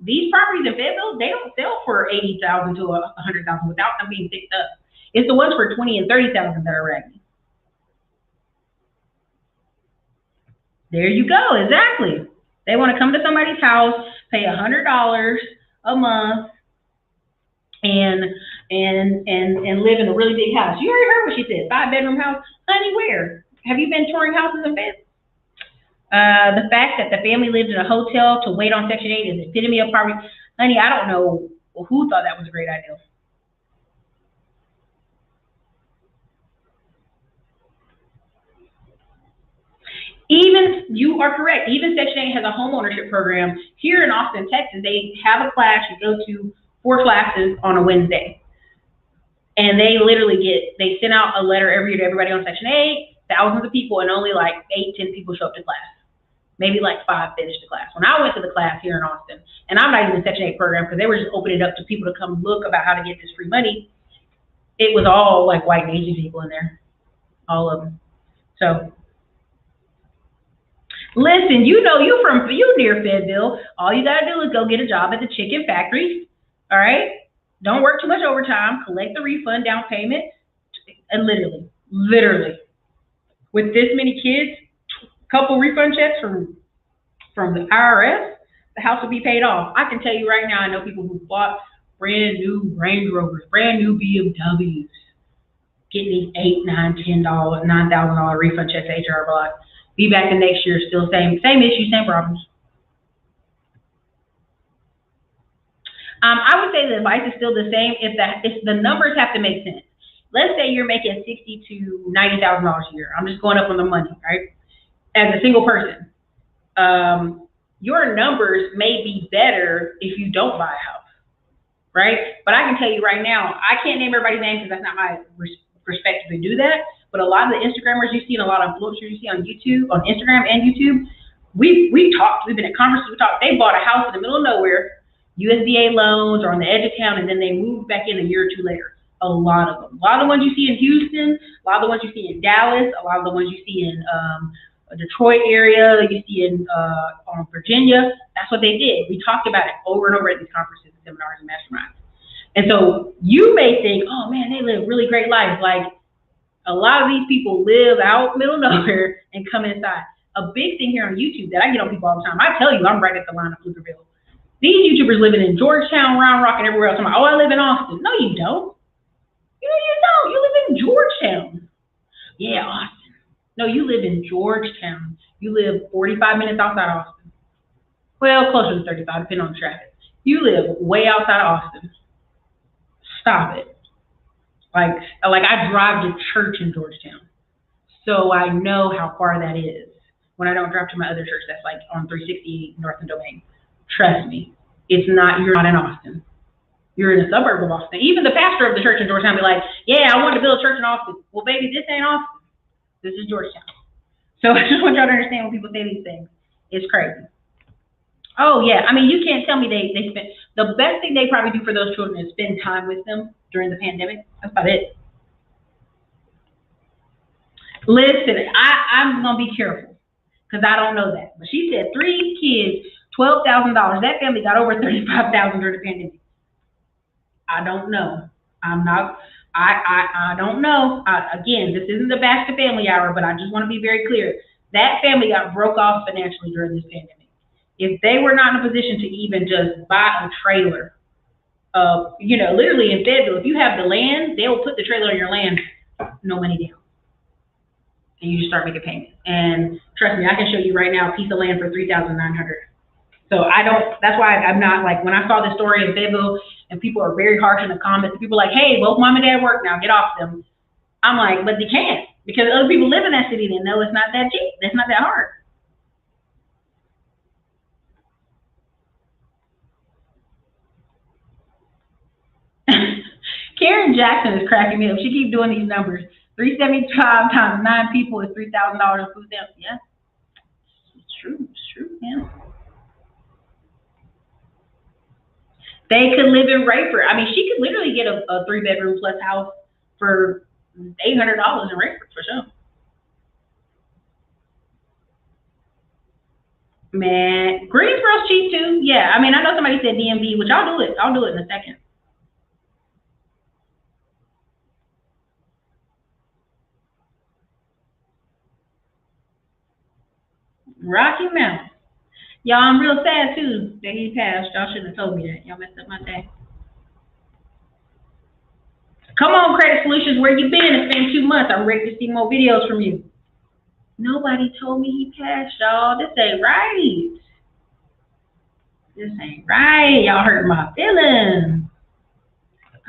These properties in Fayetteville, they don't sell for 80,000 to 100,000 without them being fixed up. It's the ones for 20 and 30,000 that are raggedy. There you go. Exactly. They want to come to somebody's house, pay $100 a month, and live in a really big house. You already heard what she said. 5 bedroom house. Honey, where? Have you been touring houses in Fayetteville? The fact that the family lived in a hotel to wait on Section 8 is the epitome of poverty. Honey, I don't know who thought that was a great idea. Even, you are correct, even Section 8 has a home ownership program. Here in Austin, Texas, they have a class. You go to 4 classes on a Wednesday. And they literally they send out a letter every year to everybody on Section 8, thousands of people, and only like 8, 10 people show up to class. Maybe like 5 finished the class. When I went to the class here in Austin, and I'm not even in the Section 8 program because they were just opening it up to people to come look about how to get this free money, it was all like white and Asian people in there, all of them. So listen, you near Fayetteville. All you gotta do is go get a job at the chicken factory. All right? Don't work too much overtime. Collect the refund down payment, and literally, with this many kids, couple refund checks from the IRS, the house will be paid off. I can tell you right now, I know people who bought brand new Range Rovers, brand new BMWs, getting these $8, $9, $10, $9,000 refund checks at HR Block. Be back the next year, still same issues, same problems. I would say the advice is still the same if the numbers have to make sense. Let's say you're making $60,000 to $90,000 a year. I'm just going up on the money, right? As a single person, your numbers may be better if you don't buy a house, right? But I can tell you right now, I can't name everybody's name because that's not my perspective to do that. But a lot of the Instagrammers you see and a lot of influencers you see on YouTube, on Instagram and YouTube, we've talked. We've been at conferences. We talked. They bought a house in the middle of nowhere, USDA loans, or on the edge of town, and then they moved back in a year or two later. A lot of them. A lot of the ones you see in Houston, a lot of the ones you see in Dallas, a lot of the ones you see in Detroit area, you see in Virginia. That's what they did. We talked about it over and over at these conferences, seminars, and masterminds. And so you may think, oh man, they live really great lives. Like a lot of these people live out middle of nowhere and come inside. A big thing here on YouTube that I get on people all the time. I tell you, I'm right at the line of Pflugerville. These YouTubers living in Georgetown, Round Rock, and everywhere else. I'm like, oh, I live in Austin. No, you don't. You don't. You live in Georgetown. Yeah, Austin. No, you live in Georgetown. You live 45 minutes outside Austin. Well, closer to 35, depending on the traffic. You live way outside Austin. Stop it. Like I drive to church in Georgetown. So I know how far that is. When I don't drive to my other church that's like on 360 North and Domain. Trust me, you're not in Austin. You're in a suburb of Austin. Even the pastor of the church in Georgetown be like, yeah, I want to build a church in Austin. Well, baby, this ain't Austin. This is Georgetown. So I just want y'all to understand when people say these things. It's crazy. Oh, yeah. I mean, you can't tell me they spent, the best thing they probably do for those children is spend time with them during the pandemic. That's about it. Listen, I'm going to be careful because I don't know that. But she said 3 kids, $12,000. That family got over $35,000 during the pandemic. I don't know. I don't know. Again, this isn't the Basket Family Hour, but I just want to be very clear. That family got broke off financially during this pandemic. If they were not in a position to even just buy a trailer, literally in Fayetteville, if you have the land, they will put the trailer on your land, no money down. And you just start making payments. And trust me, I can show you right now a piece of land for $3,900. So that's why I'm not like, when I saw this story in Fayetteville and people are very harsh in the comments, people are like, hey, both mom and dad work now, get off them. I'm like, but they can't because other people live in that city and know it's not that cheap. It's not that hard. Karen Jackson is cracking me up. She keeps doing these numbers. 375 times 9 people is $3,000 in food stamps. Yeah, it's true. It's true. Yeah. They could live in Rayford. I mean, she could literally get a 3-bedroom plus house for $800 in Rayford for sure. Man, Greensboro's cheap too. Yeah, I mean, I know somebody said DMV, which I'll do it. I'll do it in a second. Rocky Mountain. Y'all, I'm real sad too that he passed. Y'all shouldn't have told me that. Y'all messed up my day. Come on, Credit Solutions, where you been? It's been 2 months. I'm ready to see more videos from you. Nobody told me he passed, y'all. This ain't right. This ain't right. Y'all hurt my feelings.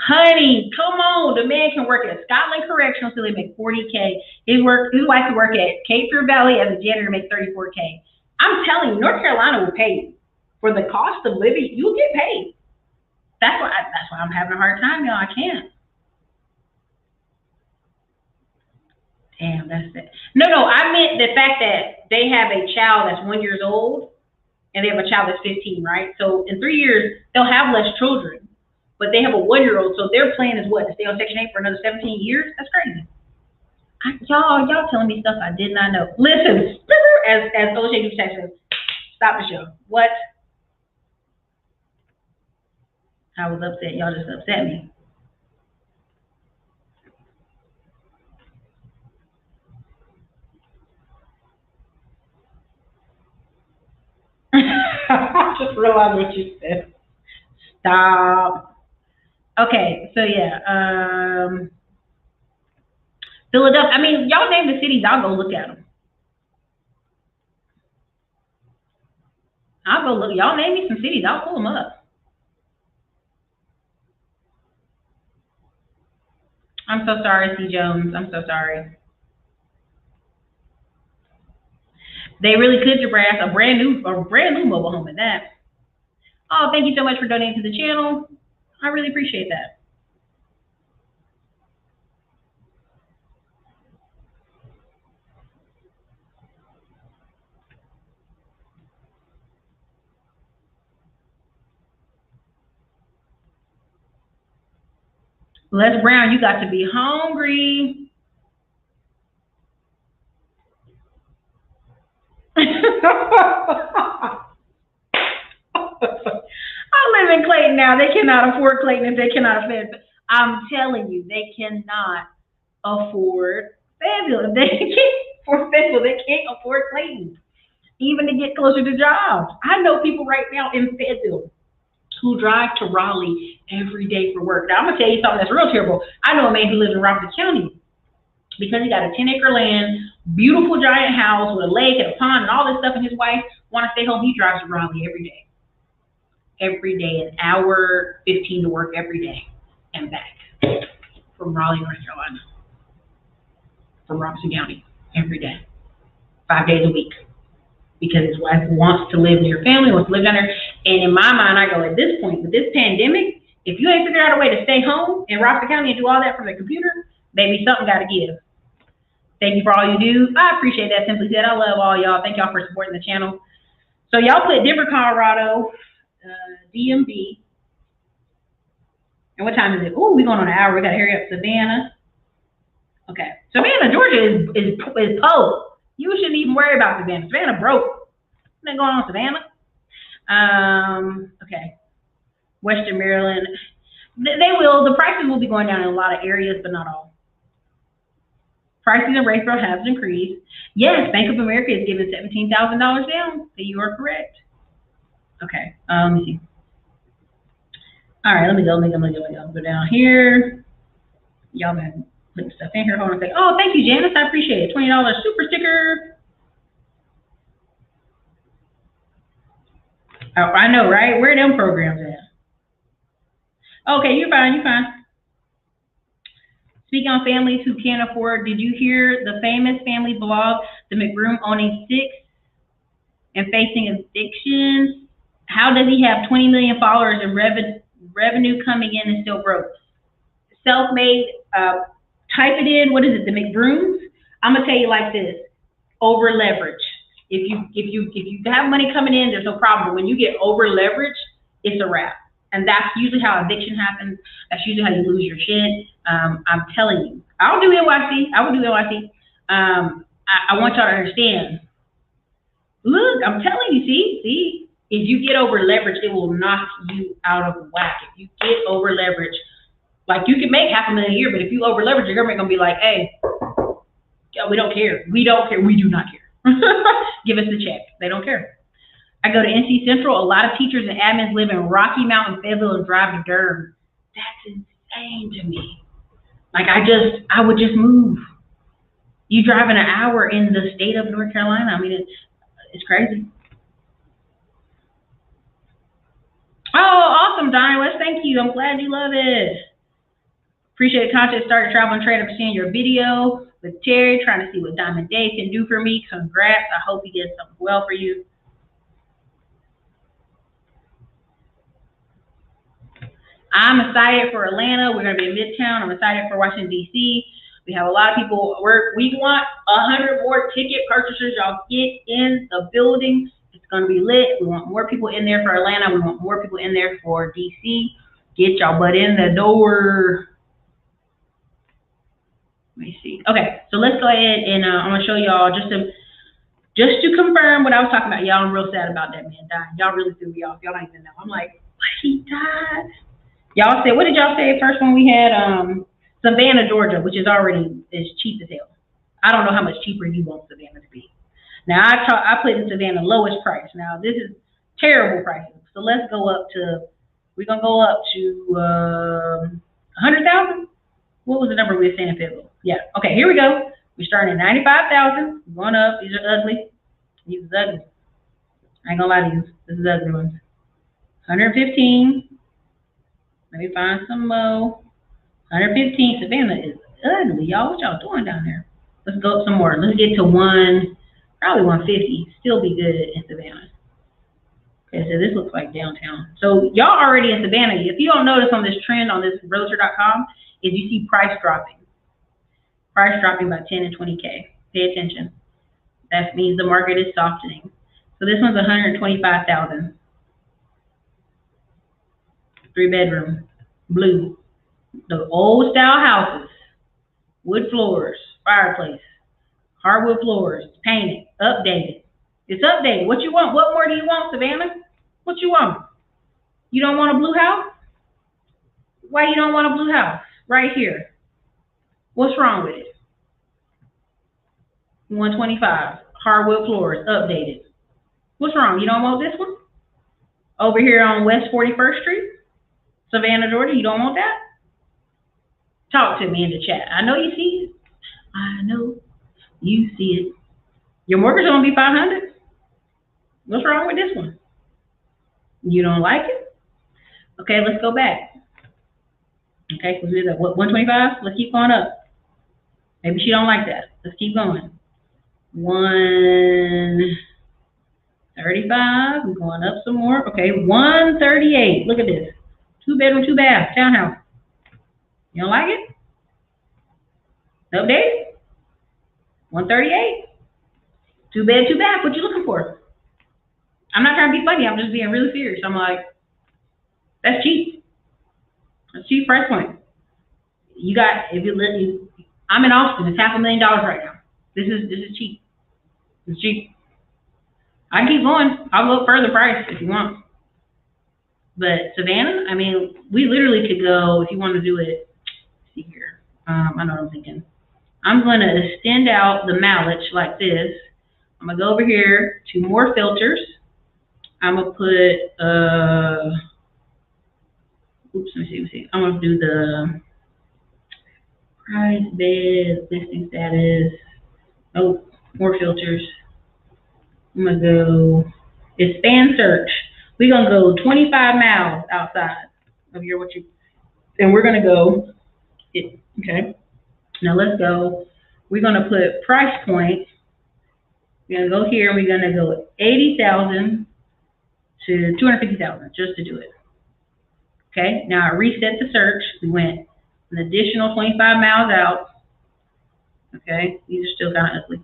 Honey, come on. The man can work at Scotland Correctional until he make $40K. His wife can work at Cape Fear Valley as a janitor and make $34K. I'm telling you, North Carolina will pay you. For the cost of living, you'll get paid. That's why I'm having a hard time, y'all. I can't. Damn, that's it. No, I meant the fact that they have a child that's 1 year old and they have a child that's 15, right? So in 3 years, they'll have less children, but they have a 1 year old. So their plan is what? To stay on Section 8 for another 17 years? That's crazy. Y'all telling me stuff I did not know. Listen, as OJ says, stop the show. What? I was upset. Y'all just upset me. I just realized what you said. Stop. Okay, so yeah. Philadelphia. I mean, y'all name the cities. I'll go look at them. I'll go look. Y'all name me some cities. I'll pull them up. I'm so sorry, C. Jones. I'm so sorry. They really could, Jabrass, a brand new mobile home at that. Oh, thank you so much for donating to the channel. I really appreciate that. Les Brown, you got to be hungry. I live in Clayton now. They cannot afford Clayton if they cannot afford. I'm telling you, they cannot afford Fayetteville. If they can't afford Fayetteville, they can't afford Clayton, even to get closer to jobs. I know people right now in Fayetteville who drive to Raleigh every day for work. Now, I'm going to tell you something that's real terrible. I know a man who lives in Rockford County because he got a 10-acre land, beautiful giant house with a lake and a pond and all this stuff, and his wife want to stay home. He drives to Raleigh every day. Every day, an hour 15 to work every day and back from Raleigh, North Carolina, from Robeson County, every day, 5 days a week, because his wife wants to live near family, wants to live down there. And in my mind, I go, at this point, with this pandemic, if you ain't figured out a way to stay home in Robeson County and do all that from the computer, baby, something got to give. Thank you for all you do. I appreciate that. Simply said, I love all y'all. Thank y'all for supporting the channel. So y'all put Denver, Colorado, DMV. And what time is it? Oh, we're going on an hour. We got to hurry up. Savannah. Okay. Savannah, Georgia is poor. You shouldn't even worry about Savannah. Savannah broke. What's going on, Savannah? Okay. Western Maryland. They will. The prices will be going down in a lot of areas, but not all. Prices in Rayford have increased. Yes, Bank of America is giving $17,000 down. So you are correct. Okay. Let me see. All right, let me go. Go down here. Y'all been putting stuff in here. Hold on a second. Oh, thank you, Janice. I appreciate it. $20 super sticker. Oh, I know, right? Where are them programs at? Okay, you're fine. You're fine. Speaking on families who can't afford, did you hear the famous family blog, the McBroom owning 6 and facing evictions? How does he have 20 million followers and revenue coming in and still broke? Self-made, type it in, what is it, the McBrooms? I'm gonna tell you like this, over leverage. If you have money coming in, there's no problem. But when you get over leveraged, it's a wrap. And that's usually how eviction happens. That's usually how you lose your shit. I'm telling you. I'll do NYC. I will do NYC. I want y'all to understand. Look, I'm telling you, see, if you get over leverage, it will knock you out of whack. If you get over leverage, like you can make $500,000 a year, but if you over leverage, your government gonna be like, hey, we don't care. We don't care. We do not care. Give us the check. They don't care. I go to NC Central. A lot of teachers and admins live in Rocky Mount and Fayetteville and drive to Durham. That's insane to me. Like I would just move. You driving an hour in the state of North Carolina. I mean, it's crazy. Oh, awesome, Donnie West. Thank you. I'm glad you love it. Appreciate content. Started Travel and Trade. I'm seeing your video with Terry, trying to see what Diamond Dave can do for me. Congrats. I hope he gets something well for you. I'm excited for Atlanta. We're going to be in Midtown. I'm excited for Washington, D.C. We have a lot of people. We want 100 more ticket purchasers. Y'all get in the building. It's going to be lit. We want more people in there for Atlanta. We want more people in there for D.C. Get y'all butt in the door. Let me see. Okay, so let's go ahead and I'm going to show y'all just to confirm what I was talking about. Y'all, I'm real sad about that man dying. Y'all really threw me off. Y'all don't even know. I'm like, what? He died? Y'all said, what did y'all say first when we had Savannah, Georgia, which is cheap as hell. I don't know how much cheaper you want Savannah to be. Now, I put in Savannah lowest price. Now, this is terrible pricing. So let's go up to, we're going to go up to 100,000. What was the number we were saying in Fayetteville? Yeah. Okay, here we go. We're starting at 95,000. Going up. These are ugly. These are ugly. I ain't gonna lie to you. This is ugly ones. 115. Let me find some more. 115. Savannah is ugly, y'all. What y'all doing down there? Let's go up some more. Let's get to probably 150. Still be good in Savannah. Okay, so this looks like downtown. So y'all already in Savannah. If you don't notice on this trend on this realtor.com, is you see price dropping. Price dropping by 10 and 20K. Pay attention. That means the market is softening. So this one's 125,000. 3-bedroom, blue. The old style houses, wood floors, fireplace, hardwood floors, painted, updated. It's updated. What you want? What more do you want, Savannah? What you want? You don't want a blue house? Why you don't want a blue house? Right here. What's wrong with it? 125. Hardwood floors, updated. What's wrong? You don't want this one? Over here on West 41st Street, Savannah, Georgia, you don't want that? Talk to me in the chat. I know you see it. I know you see it. Your mortgage is gonna be 500. What's wrong with this one? You don't like it? Okay, let's go back. Okay, so we did what, 125? Let's keep going up. Maybe she don't like that. Let's keep going. 135. We're going up some more. Okay, 138. Look at this. 2 bedroom, 2 bath, townhouse. You don't like it? Update? 138. 2 bed, 2 bath. What you looking for? I'm not trying to be funny. I'm just being really serious. I'm like, that's cheap. That's cheap price point. You got, if you let you, I'm in Austin. It's $500,000 right now. This is cheap. It's cheap. I can keep going. I'll go further price if you want. But Savannah, I mean, we literally could go, if you want to do it, let's see here. I know what I'm thinking. I'm going to extend out the mallet like this. I'm going to go over here to more filters. I'm going to put, oops, let me see. I'm going to do the price, bed, listing status. Oh, more filters. I'm going to go expand search. We're going to go 25 miles outside of your, and we're going to go, okay. Now let's go. We're going to put price point. We're going to go here. We're going to go 80,000 to 250,000 just to do it. Okay. Now I reset the search. We went an additional 25 miles out. Okay. These are still kind of ugly.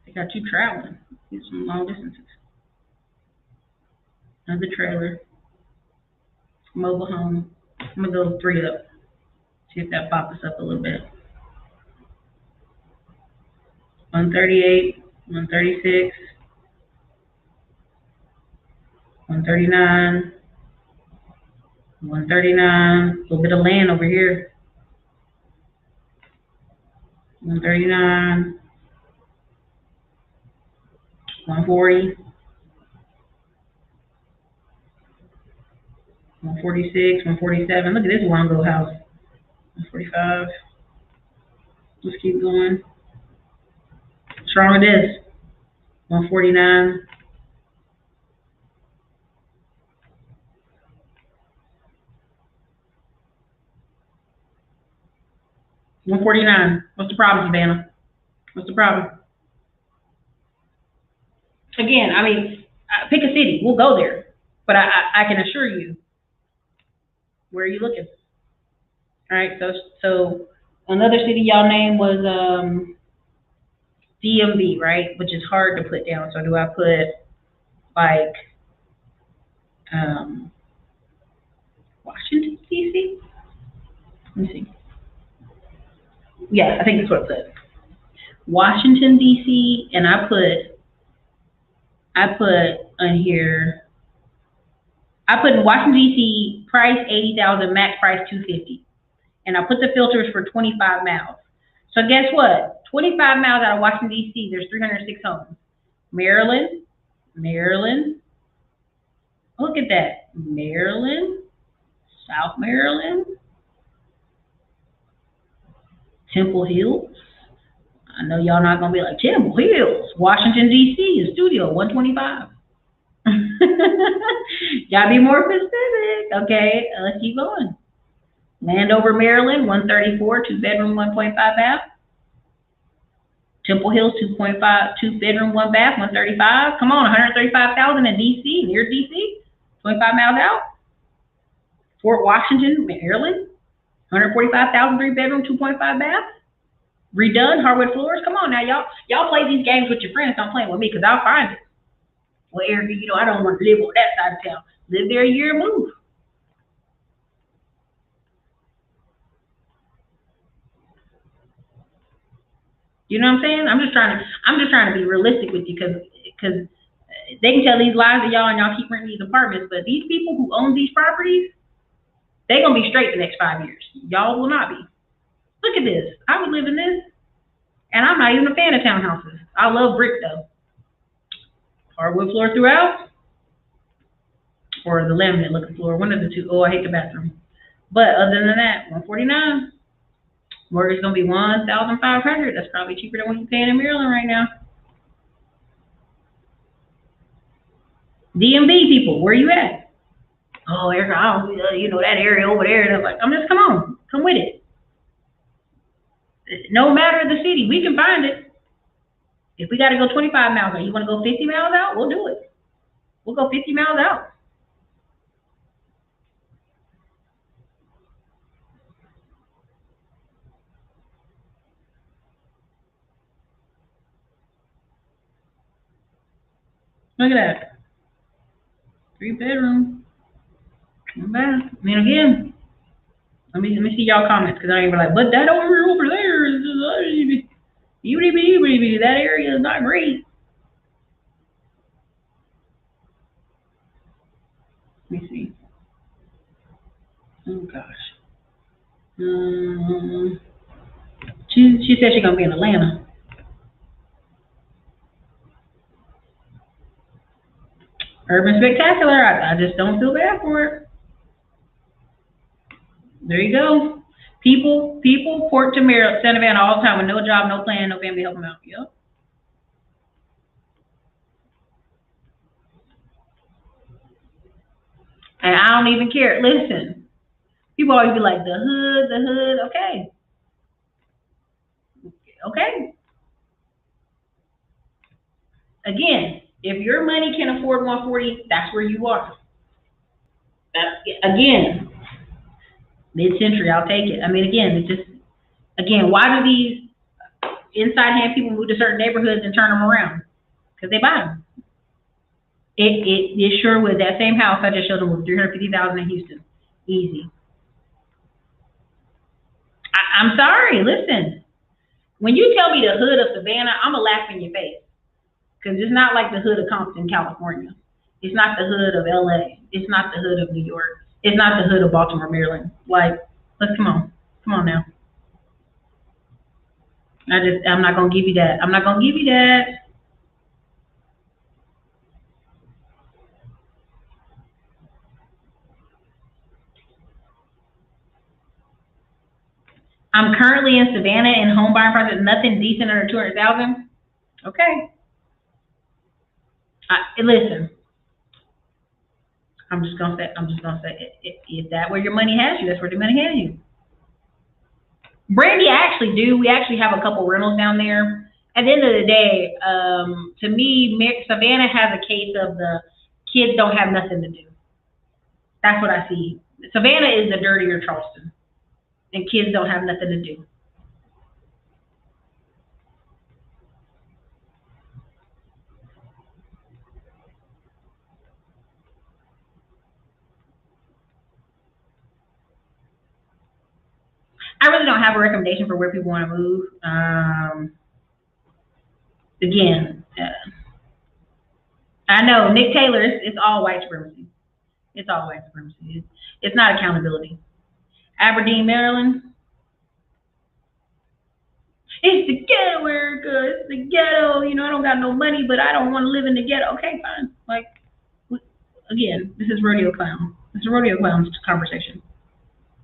They got you traveling. These are some long distances. Another trailer. Mobile home. I'm going to go 3 up. See if that pops us up a little bit. 138, 136, 139, 139. A little bit of land over here. 139, 140, 146, 147. Look at this Wongo house. 145. Let's keep going. What's wrong with this? 149. 149. What's the problem, Savannah? What's the problem? Again, I mean, pick a city. We'll go there. But I can assure you, where are you looking? All right, so another city y'all named was DMV, right? Which is hard to put down. So do I put like Washington, D.C.? Let me see. Yeah, I think that's what it said. Washington, D.C. and I put on here. I put in Washington, D.C. price 80,000, max price 250, and I put the filters for 25 miles. So guess what? 25 miles out of Washington, D.C. There's 306 homes. Maryland. Look at that. Maryland, South Maryland, Temple Hills. I know y'all not gonna be like Temple Hills. Washington, D.C. is studio 125. Gotta be more specific. Okay, let's keep going. Landover, Maryland, 134, 2 bedroom, 1.5 bath. Temple Hills, 2.5, 2 bedroom, 1 bath, 135. Come on, 135,000 in DC, near DC, 25 miles out. Fort Washington, Maryland, 145,000, 3 bedroom, 2.5 bath. Redone, hardwood floors. Come on now, y'all play these games with your friends. Don't play with me, because I'll find it. Well, Erica, I don't want to live on that side of town. Live there a year and move. You know what I'm saying? I'm just trying to be realistic with you because they can tell these lies to y'all and y'all keep renting these apartments, but these people who own these properties, they're gonna be straight the next 5 years. Y'all will not be. Look at this. I would live in this, and I'm not even a fan of townhouses. I love brick though. Hardwood floor throughout, or the laminate looking floor. One of the two. Oh, I hate the bathroom. But other than that, 149. Mortgage gonna be 1,500. That's probably cheaper than what you're paying in Maryland right now. DMV people, where you at? Oh, Erica, I don't, that area over there. And I'm like, come on, come with it. No matter the city, we can find it. If we got to go 25 miles out, you want to go 50 miles out? We'll do it. We'll go 50 miles out. Look at that. 3 bedroom. Not bad. I mean, again, let me see y'all comments because I ain't like, but that over there is that area is not great. Let me see. Oh gosh. She said she's gonna be in Atlanta. Urban Spectacular. I just don't feel bad for it. There you go. People port to Maryland, Santa Ana all the time with no job, no plan, no family help them out. Yep. And I don't even care. Listen, people always be like, the hood. Okay. Okay. Again, if your money can afford 140, that's where you are. Again, mid-century, I'll take it. I mean, again, it's just, again, why do these inside hand people move to certain neighborhoods and turn them around? Because they buy them. It sure would. That same house I just showed them with 350,000 in Houston. Easy. I'm sorry. Listen, when you tell me the hood of Savannah, I'm gonna laugh in your face because it's not like the hood of Compton, California. It's not the hood of LA. It's not the hood of New York. It's not the hood of Baltimore, Maryland. Like, let's come on now. I'm not gonna give you that. I'm not gonna give you that. I'm currently in Savannah in home buying process. Nothing decent under 200,000. Okay. Listen. I'm just gonna say, if that where your money has you, that's where the money has you. Brandy, I actually do. We actually have a couple rentals down there. At the end of the day, to me, Savannah has a case of the kids don't have nothing to do. That's what I see. Savannah is the dirtier Charleston, and kids don't have nothing to do. I really don't have a recommendation for where people want to move. Again, I know Nick Taylor. It's all white supremacy. It's all white supremacy. It's not accountability. Aberdeen, Maryland. It's the ghetto, Erica. It's the ghetto. I don't got no money, but I don't want to live in the ghetto. Okay, fine. Like, again, this is rodeo clown. This is rodeo clown's conversation.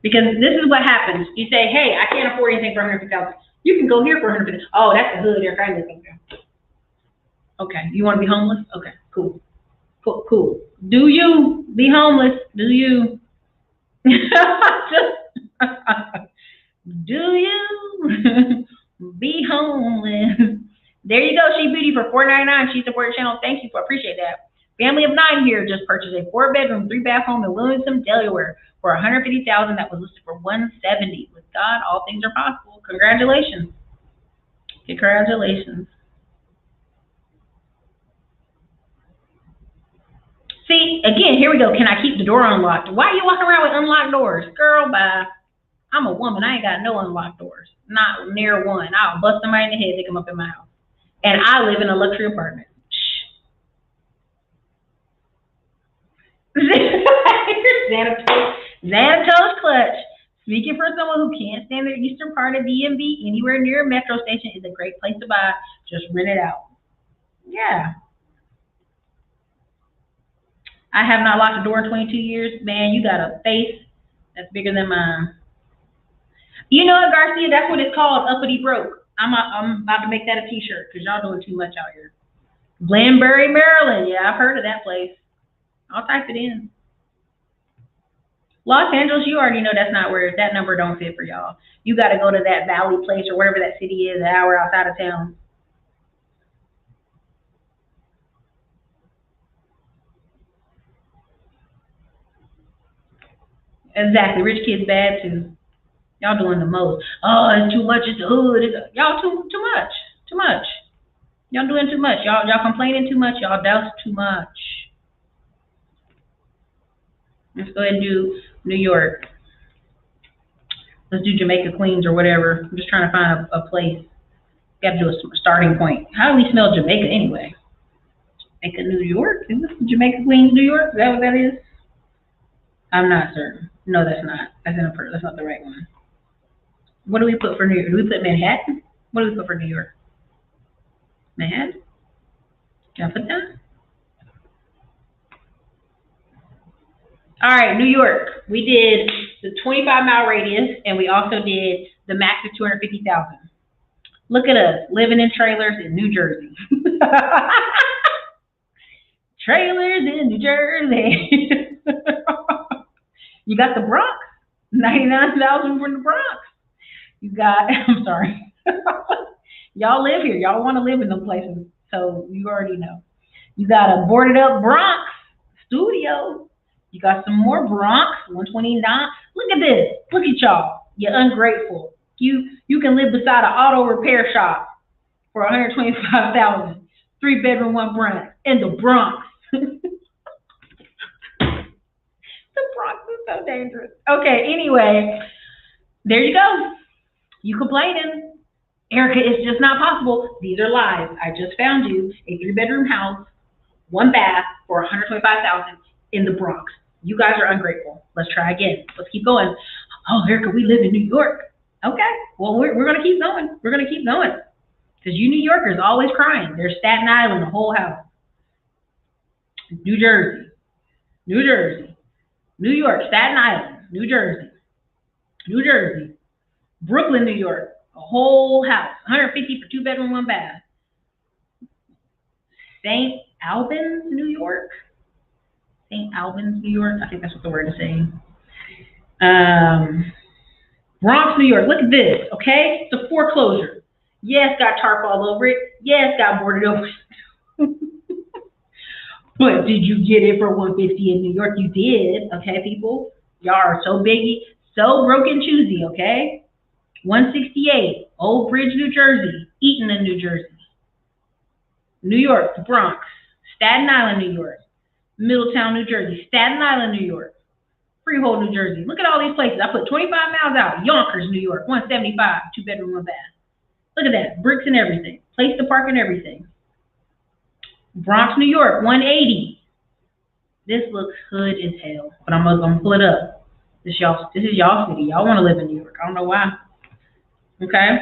Because this is what happens. You say, hey, I can't afford anything for 150,000. You can go here for 150. Oh, that's the hood. They're kind of there. Okay. You want to be homeless? Okay. Cool. Cool. Do you be homeless? Do you? Do you be homeless? There you go, She Beauty for $4.99. She supported the channel. Thank you for appreciate that. Family of 9 here just purchased a 4-bedroom, 3-bath home in Wilmington, Delaware for $150,000 that was listed for $170,000. With God, all things are possible. Congratulations. Congratulations. See, again, here we go. Can I keep the door unlocked? Why are you walking around with unlocked doors? Girl, bye. I'm a woman. I ain't got no unlocked doors. Not near one. I'll bust somebody in the head, take them up in my house. And I live in a luxury apartment. Xanatos Clutch. Speaking for someone who can't stand the eastern part of DMV, anywhere near a metro station is a great place to buy. Just rent it out. Yeah. I have not locked a door in 22 years. Man, you got a face that's bigger than mine. You know what, Garcia? That's what it's called, uppity broke. I'm about to make that a t-shirt because y'all doing too much out here. Glenbury, Maryland. Yeah, I've heard of that place. I'll type it in. Los Angeles, you already know that's not where, that number don't fit for y'all. You got to go to that Valley place or whatever that city is, an hour outside of town. Exactly. Rich kids bad too. Y'all doing the most. Oh, it's too much. It's the hood. Y'all too much. Too much. Y'all doing too much. Y'all complaining too much. Y'all douse too much. Let's go ahead and do New York. Let's do Jamaica, Queens, or whatever. I'm just trying to find a place. Got to do a starting point. How do we spell Jamaica anyway? Jamaica, New York? Is this Jamaica, Queens, New York? Is that what that is? I'm not certain. No, that's not. That's not the right one. What do we put for New York? Do we put Manhattan? What do we put for New York? Manhattan? Can I put that? All right, New York. We did the 25-mile radius, and we also did the max of 250,000. Look at us, living in trailers in New Jersey. Trailers in New Jersey. You got the Bronx, 99,000 from the Bronx. You got, I'm sorry. Y'all live here. Y'all want to live in them places, so you already know. You got a boarded up Bronx studio. You got some more Bronx, 129. Look at this. Look at y'all. You're ungrateful. You can live beside an auto repair shop for 125,000. 3-bedroom, 1 Bronx in the Bronx. The Bronx is so dangerous. Okay, anyway, there you go. You complaining. Erica, it's just not possible. These are lies. I just found you a 3-bedroom house, 1 bath for 125,000 in the Bronx. You guys are ungrateful. Let's try again. Let's keep going. Oh, Erica, we live in New York. Okay, well, we're going to keep going. We're going to keep going. Because you New Yorkers always crying. There's Staten Island, the whole house. New Jersey, New Jersey, New York, Staten Island, New Jersey, New Jersey, Brooklyn, New York, a whole house, 150 for 2-bedroom, 1 bath. St. Albans, New York. St. Albans, New York. I think that's what the word is saying. Bronx, New York. Look at this, okay? It's a foreclosure. Yes, got tarp all over it. Yes, got boarded over. But did you get it for 150 in New York? You did, okay, people? Y'all are so biggie, so broken choosy, okay? 168, Old Bridge, New Jersey, Eaton, New Jersey. New York, the Bronx, Staten Island, New York, Middletown, New Jersey, Staten Island, New York, Freehold, New Jersey. Look at all these places. I put 25 miles out. Yonkers, New York, 175, 2-bedroom, 1 bath. Look at that, bricks and everything, place to park and everything. Bronx, New York, 180. This looks hood as hell, but I'm gonna pull it up. This is y'all city. Y'all want to live in New York. I don't know why. Okay,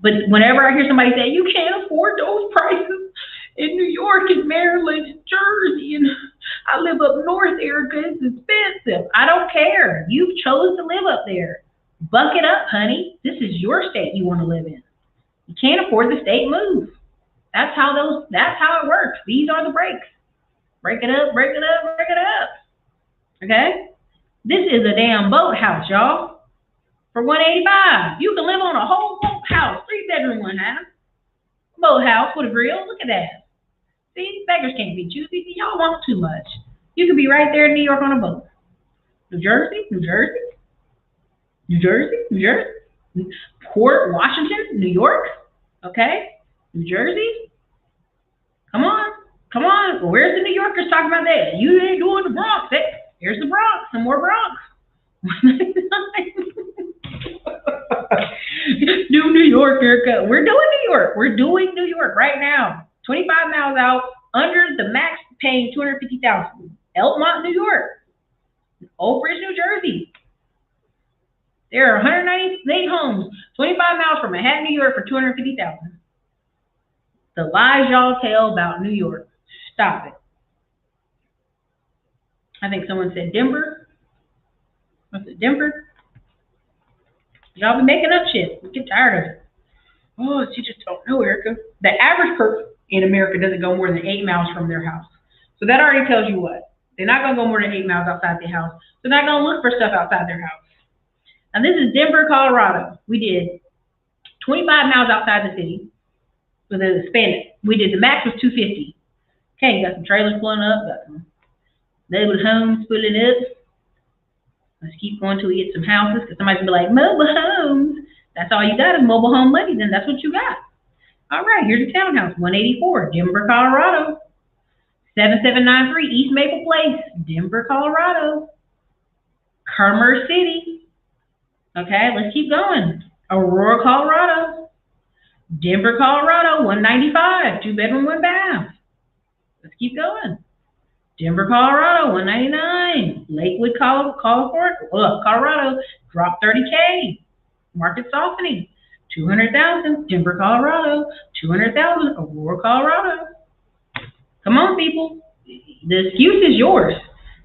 but whenever I hear somebody say you can't afford those prices in New York and Maryland and Jersey, and I live up north, Erica, it's expensive. I don't care. You chose to live up there. Buck it up, honey. This is your state you want to live in. You can't afford the state, move. That's how it works. These are the breaks. Break it up, break it up, break it up. Okay? This is a damn boathouse, y'all. For 185. You can live on a whole boathouse, 3-bedroom, 1 half. Boathouse with a grill. Look at that. See, beggars can't be choosy. Y'all want too much. You could be right there in New York on a boat. New Jersey, New Jersey, New Jersey, New Jersey, Port Washington, New York. Okay? New Jersey. Come on. Come on, well, where's the New Yorkers talking about that? You ain't doing the Bronx. Here's the Bronx, some more Bronx. Do New York, Erica. We're doing New York. We're doing New York right now. 25 miles out, under the max, paying $250,000. Elmont, New York. Old Bridge, New Jersey. There are 198 homes, 25 miles from Manhattan, New York, for $250,000. The lies y'all tell about New York. Stop it. I think someone said Denver. Was it Denver? Y'all be making up shit. We get tired of it. Oh, you just don't know, Erica. The average person in America doesn't go more than 8 miles from their house. So that already tells you what? They're not going to go more than 8 miles outside their house. They're not going to look for stuff outside their house. Now, this is Denver, Colorado. We did 25 miles outside the city with a Hispanic. We did, the max was 250. Okay, got some trailers pulling up, got some neighborhood homes pulling up. Let's keep going till we get some houses, because somebody's going to be like, mobile homes. That's all you got is mobile home money, then that's what you got. All right, here's a townhouse, 184, Denver, Colorado. 7793 East Maple Place, Denver, Colorado. Commerce City. Okay, let's keep going. Aurora, Colorado. Denver, Colorado, 195, 2-bedroom, 1-bath. Let's keep going. Denver, Colorado, 199. Lakewood, Colorado, drop 30K. Market softening, 200,000. Denver, Colorado, 200,000. Aurora, Colorado. Come on, people. The excuse is yours.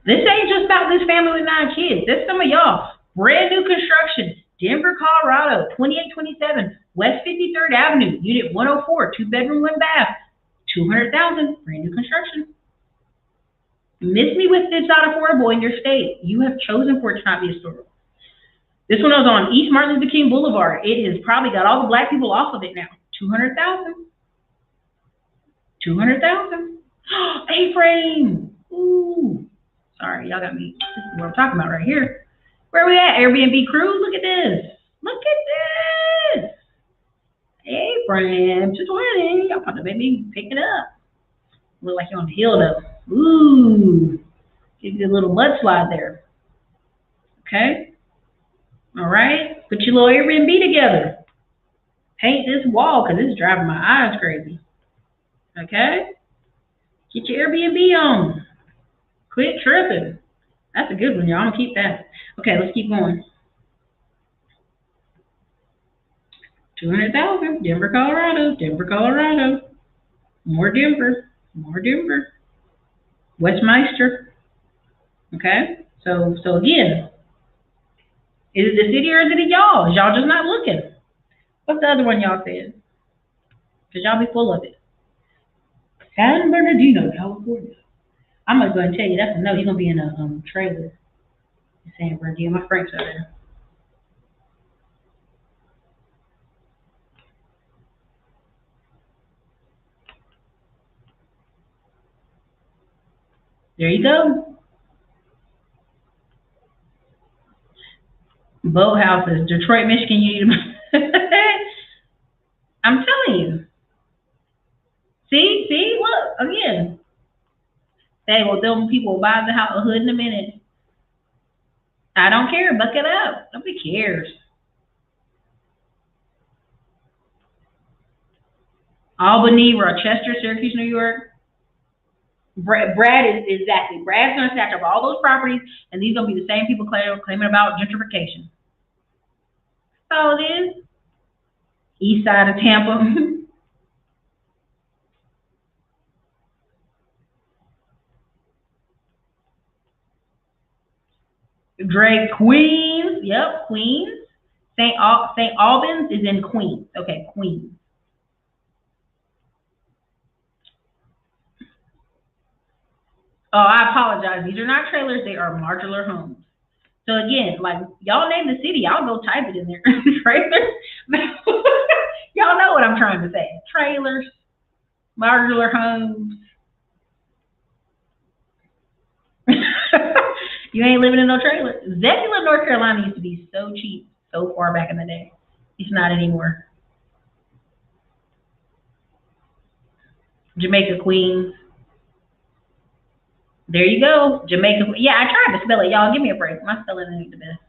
This ain't just about this family with 9 kids. That's some of y'all. Brand new construction, Denver, Colorado, 2827 West 53rd Avenue, Unit 104, 2-bedroom, 1-bath, 200,000. Brand new construction. Miss me with it's not affordable in your state. You have chosen for it to not be affordable. This one was on East Martin Luther King Boulevard. It has probably got all the black people off of it now. 200,000. 200,000. A-frame. Ooh. Sorry, y'all got me. This is what I'm talking about right here. Where we at? Airbnb crew? Look at this. Look at this. A-frame 220. Y'all about to make me pick it up. Look like you're on the hill though. Ooh. Give you a little mudslide there. Okay. All right. Put your little Airbnb together. Paint this wall because it's driving my eyes crazy. Okay. Get your Airbnb on. Quit tripping. That's a good one, y'all. I'm going to keep that. Okay, let's keep going. 200,000. Denver, Colorado. Denver, Colorado. More Denver. More Denver. Westminster. Okay. So again, is it the city or is it y'all? Is y'all just not looking? What's the other one y'all said? Because y'all be full of it. San Bernardino, California. I'm going to go ahead and tell you that's a no. You're going to be in a trailer in San Bernardino. My friends are there. There you go. Boathouses, Detroit, Michigan. You need I'm telling you. See, look, again. Hey, well, them people will buy the hood in a minute. I don't care. Buck it up. Nobody cares. Albany, Rochester, Syracuse, New York. Brad is exactly. Brad's going to stack up all those properties, and these going to be the same people claiming about gentrification. That's all it is. East side of Tampa. Drake, Queens. Yep, Queens. St. Albans is in Queens. Okay, Queens. Oh, I apologize. These are not trailers. They are modular homes. So again, like y'all name the city, I'll go type it in there. Trailers. Y'all know what I'm trying to say. Trailers, modular homes. You ain't living in no trailer. Zebulon, North Carolina used to be so cheap so far back in the day. It's not anymore. Jamaica, Queens. There you go. Jamaica. Yeah, I tried to spell it. Y'all, give me a break. My spelling ain't the best.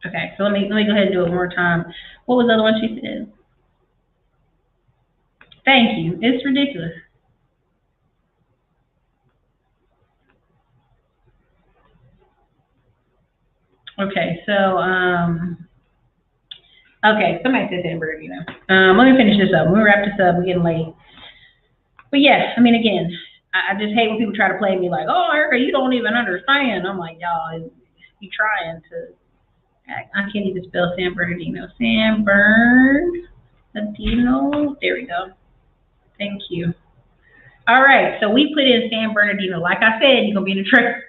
Okay, so let me go ahead and do it one more time. What was the other one she said? Thank you. It's ridiculous. Okay, so okay, somebody said San Bernardino. Let me finish this up. Let me wrap this up. We're getting late. But yeah, I mean, again, I just hate when people try to play me like, oh, Erica, you don't even understand. I'm like, y'all, you trying to. I can't even spell San Bernardino. San Bernardino. There we go. Thank you. All right, so we put in San Bernardino. Like I said, you're gonna be in the trailer.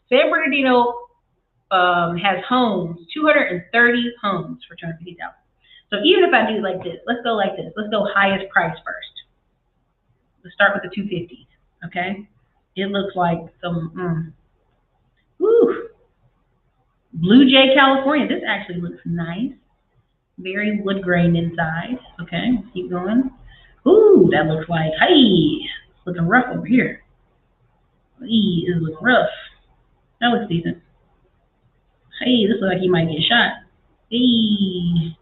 San Bernardino has homes, 230 homes for 250,000. So even if I do like this, let's go like this. Let's go highest price first. Let's start with the 250s. Okay, it looks like some. Woo, Blue Jay, California. This actually looks nice. Very wood grain inside. Okay, keep going. Ooh, that looks like, hey, it's looking rough over here. Hey, it looks rough. That looks decent. Hey, this looks like he might get shot. Hey,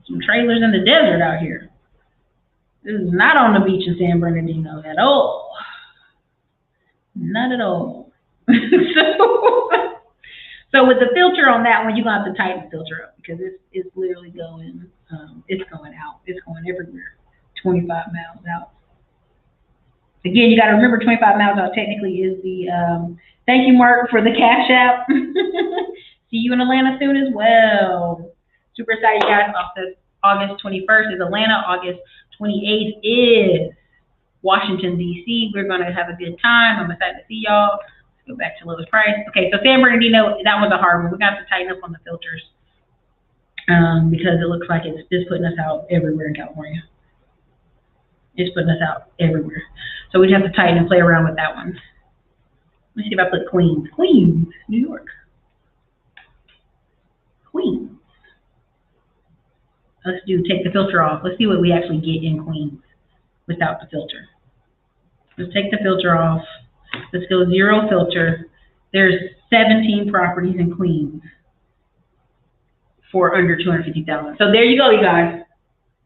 some trailers in the desert out here. This is not on the beach in San Bernardino at all. Not at all. So with the filter on that one, you're gonna have to tighten the filter up because it's literally going, it's going out. It's going everywhere. 25 miles out. Again, you got to remember 25 miles out technically is the, thank you, Mark, for the cash app. See you in Atlanta soon as well. Super excited, guys. August 21st is Atlanta. August 28th is Washington, D.C. We're going to have a good time. I'm excited to see y'all. Let's go back to lowest price. Okay, so San Bernardino, that was a hard one. We got to tighten up on the filters because it looks like it's just putting us out everywhere in California. It's putting us out everywhere. So we'd have to tighten and play around with that one. Let me see if I put Queens. Queens, New York. Queens. Let's take the filter off. Let's see what we actually get in Queens without the filter. Let's take the filter off. Let's go zero filter. There's 17 properties in Queens for under 250,000. So there you go, you guys.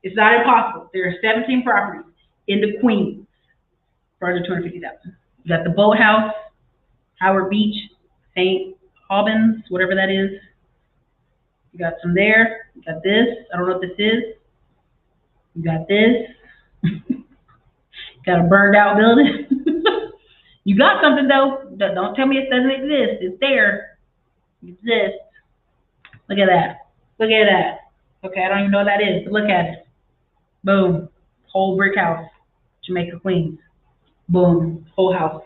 It's not impossible. There are 17 properties in the Queens for under 250,000. You got the Boathouse, Howard Beach, St. Albans, whatever that is. You got some there. You got this. I don't know what this is. You got this. Got a burned out building. You got something though. Don't tell me it doesn't exist. It's there. It exists. Look at that. Look at that. Okay, I don't even know what that is, but look at it. Boom. Whole brick house. Jamaica, Queens. Boom. Whole house.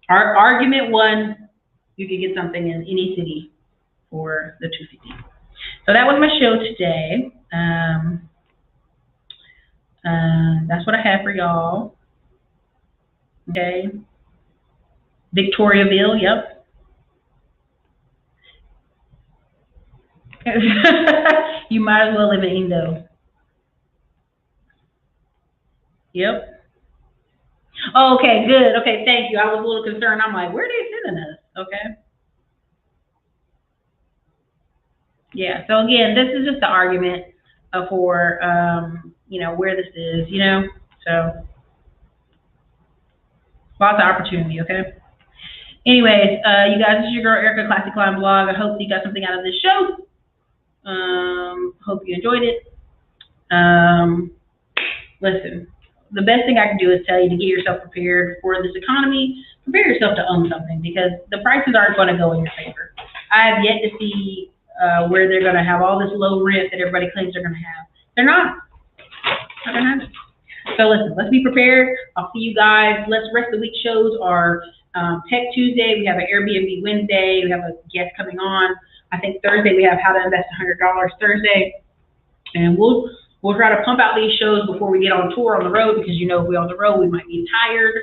Our argument one, you could get something in any city for the 250. So that was my show today. That's what I have for y'all. Okay. Victoriaville, yep. You might as well live in Indo. Yep. Oh, okay, good. Okay, thank you. I was a little concerned. I'm like, where are they sending us? Okay. Yeah. So again, this is just the argument for where this is. So lots of opportunity. Okay. Anyways, you guys, this is your girl Erica, Classic Climb Blog. I hope you got something out of this show. Hope you enjoyed it. Listen, the best thing I can do is tell you to get yourself prepared for this economy. Prepare yourself to own something because the prices aren't going to go in your favor. I have yet to see where they're going to have all this low rent that everybody claims they're going to have. They're not. They're not. So listen, let's be prepared. I'll see you guys. Rest of the week shows are Tech Tuesday. We have an Airbnb Wednesday. We have a guest coming on. I think Thursday we have how to invest $100 Thursday. And we'll try to pump out these shows before we get on tour on the road because if we're on the road, we might be tired.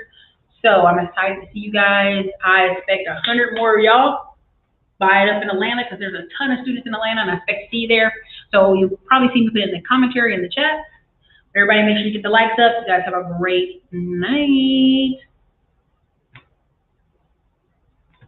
So I'm excited to see you guys. I expect 100 more of y'all. Buy it up in Atlanta because there's a ton of students in Atlanta and I expect to see you there. So you'll probably see me put in the commentary in the chat. Everybody make sure you get the likes up. You guys have a great night.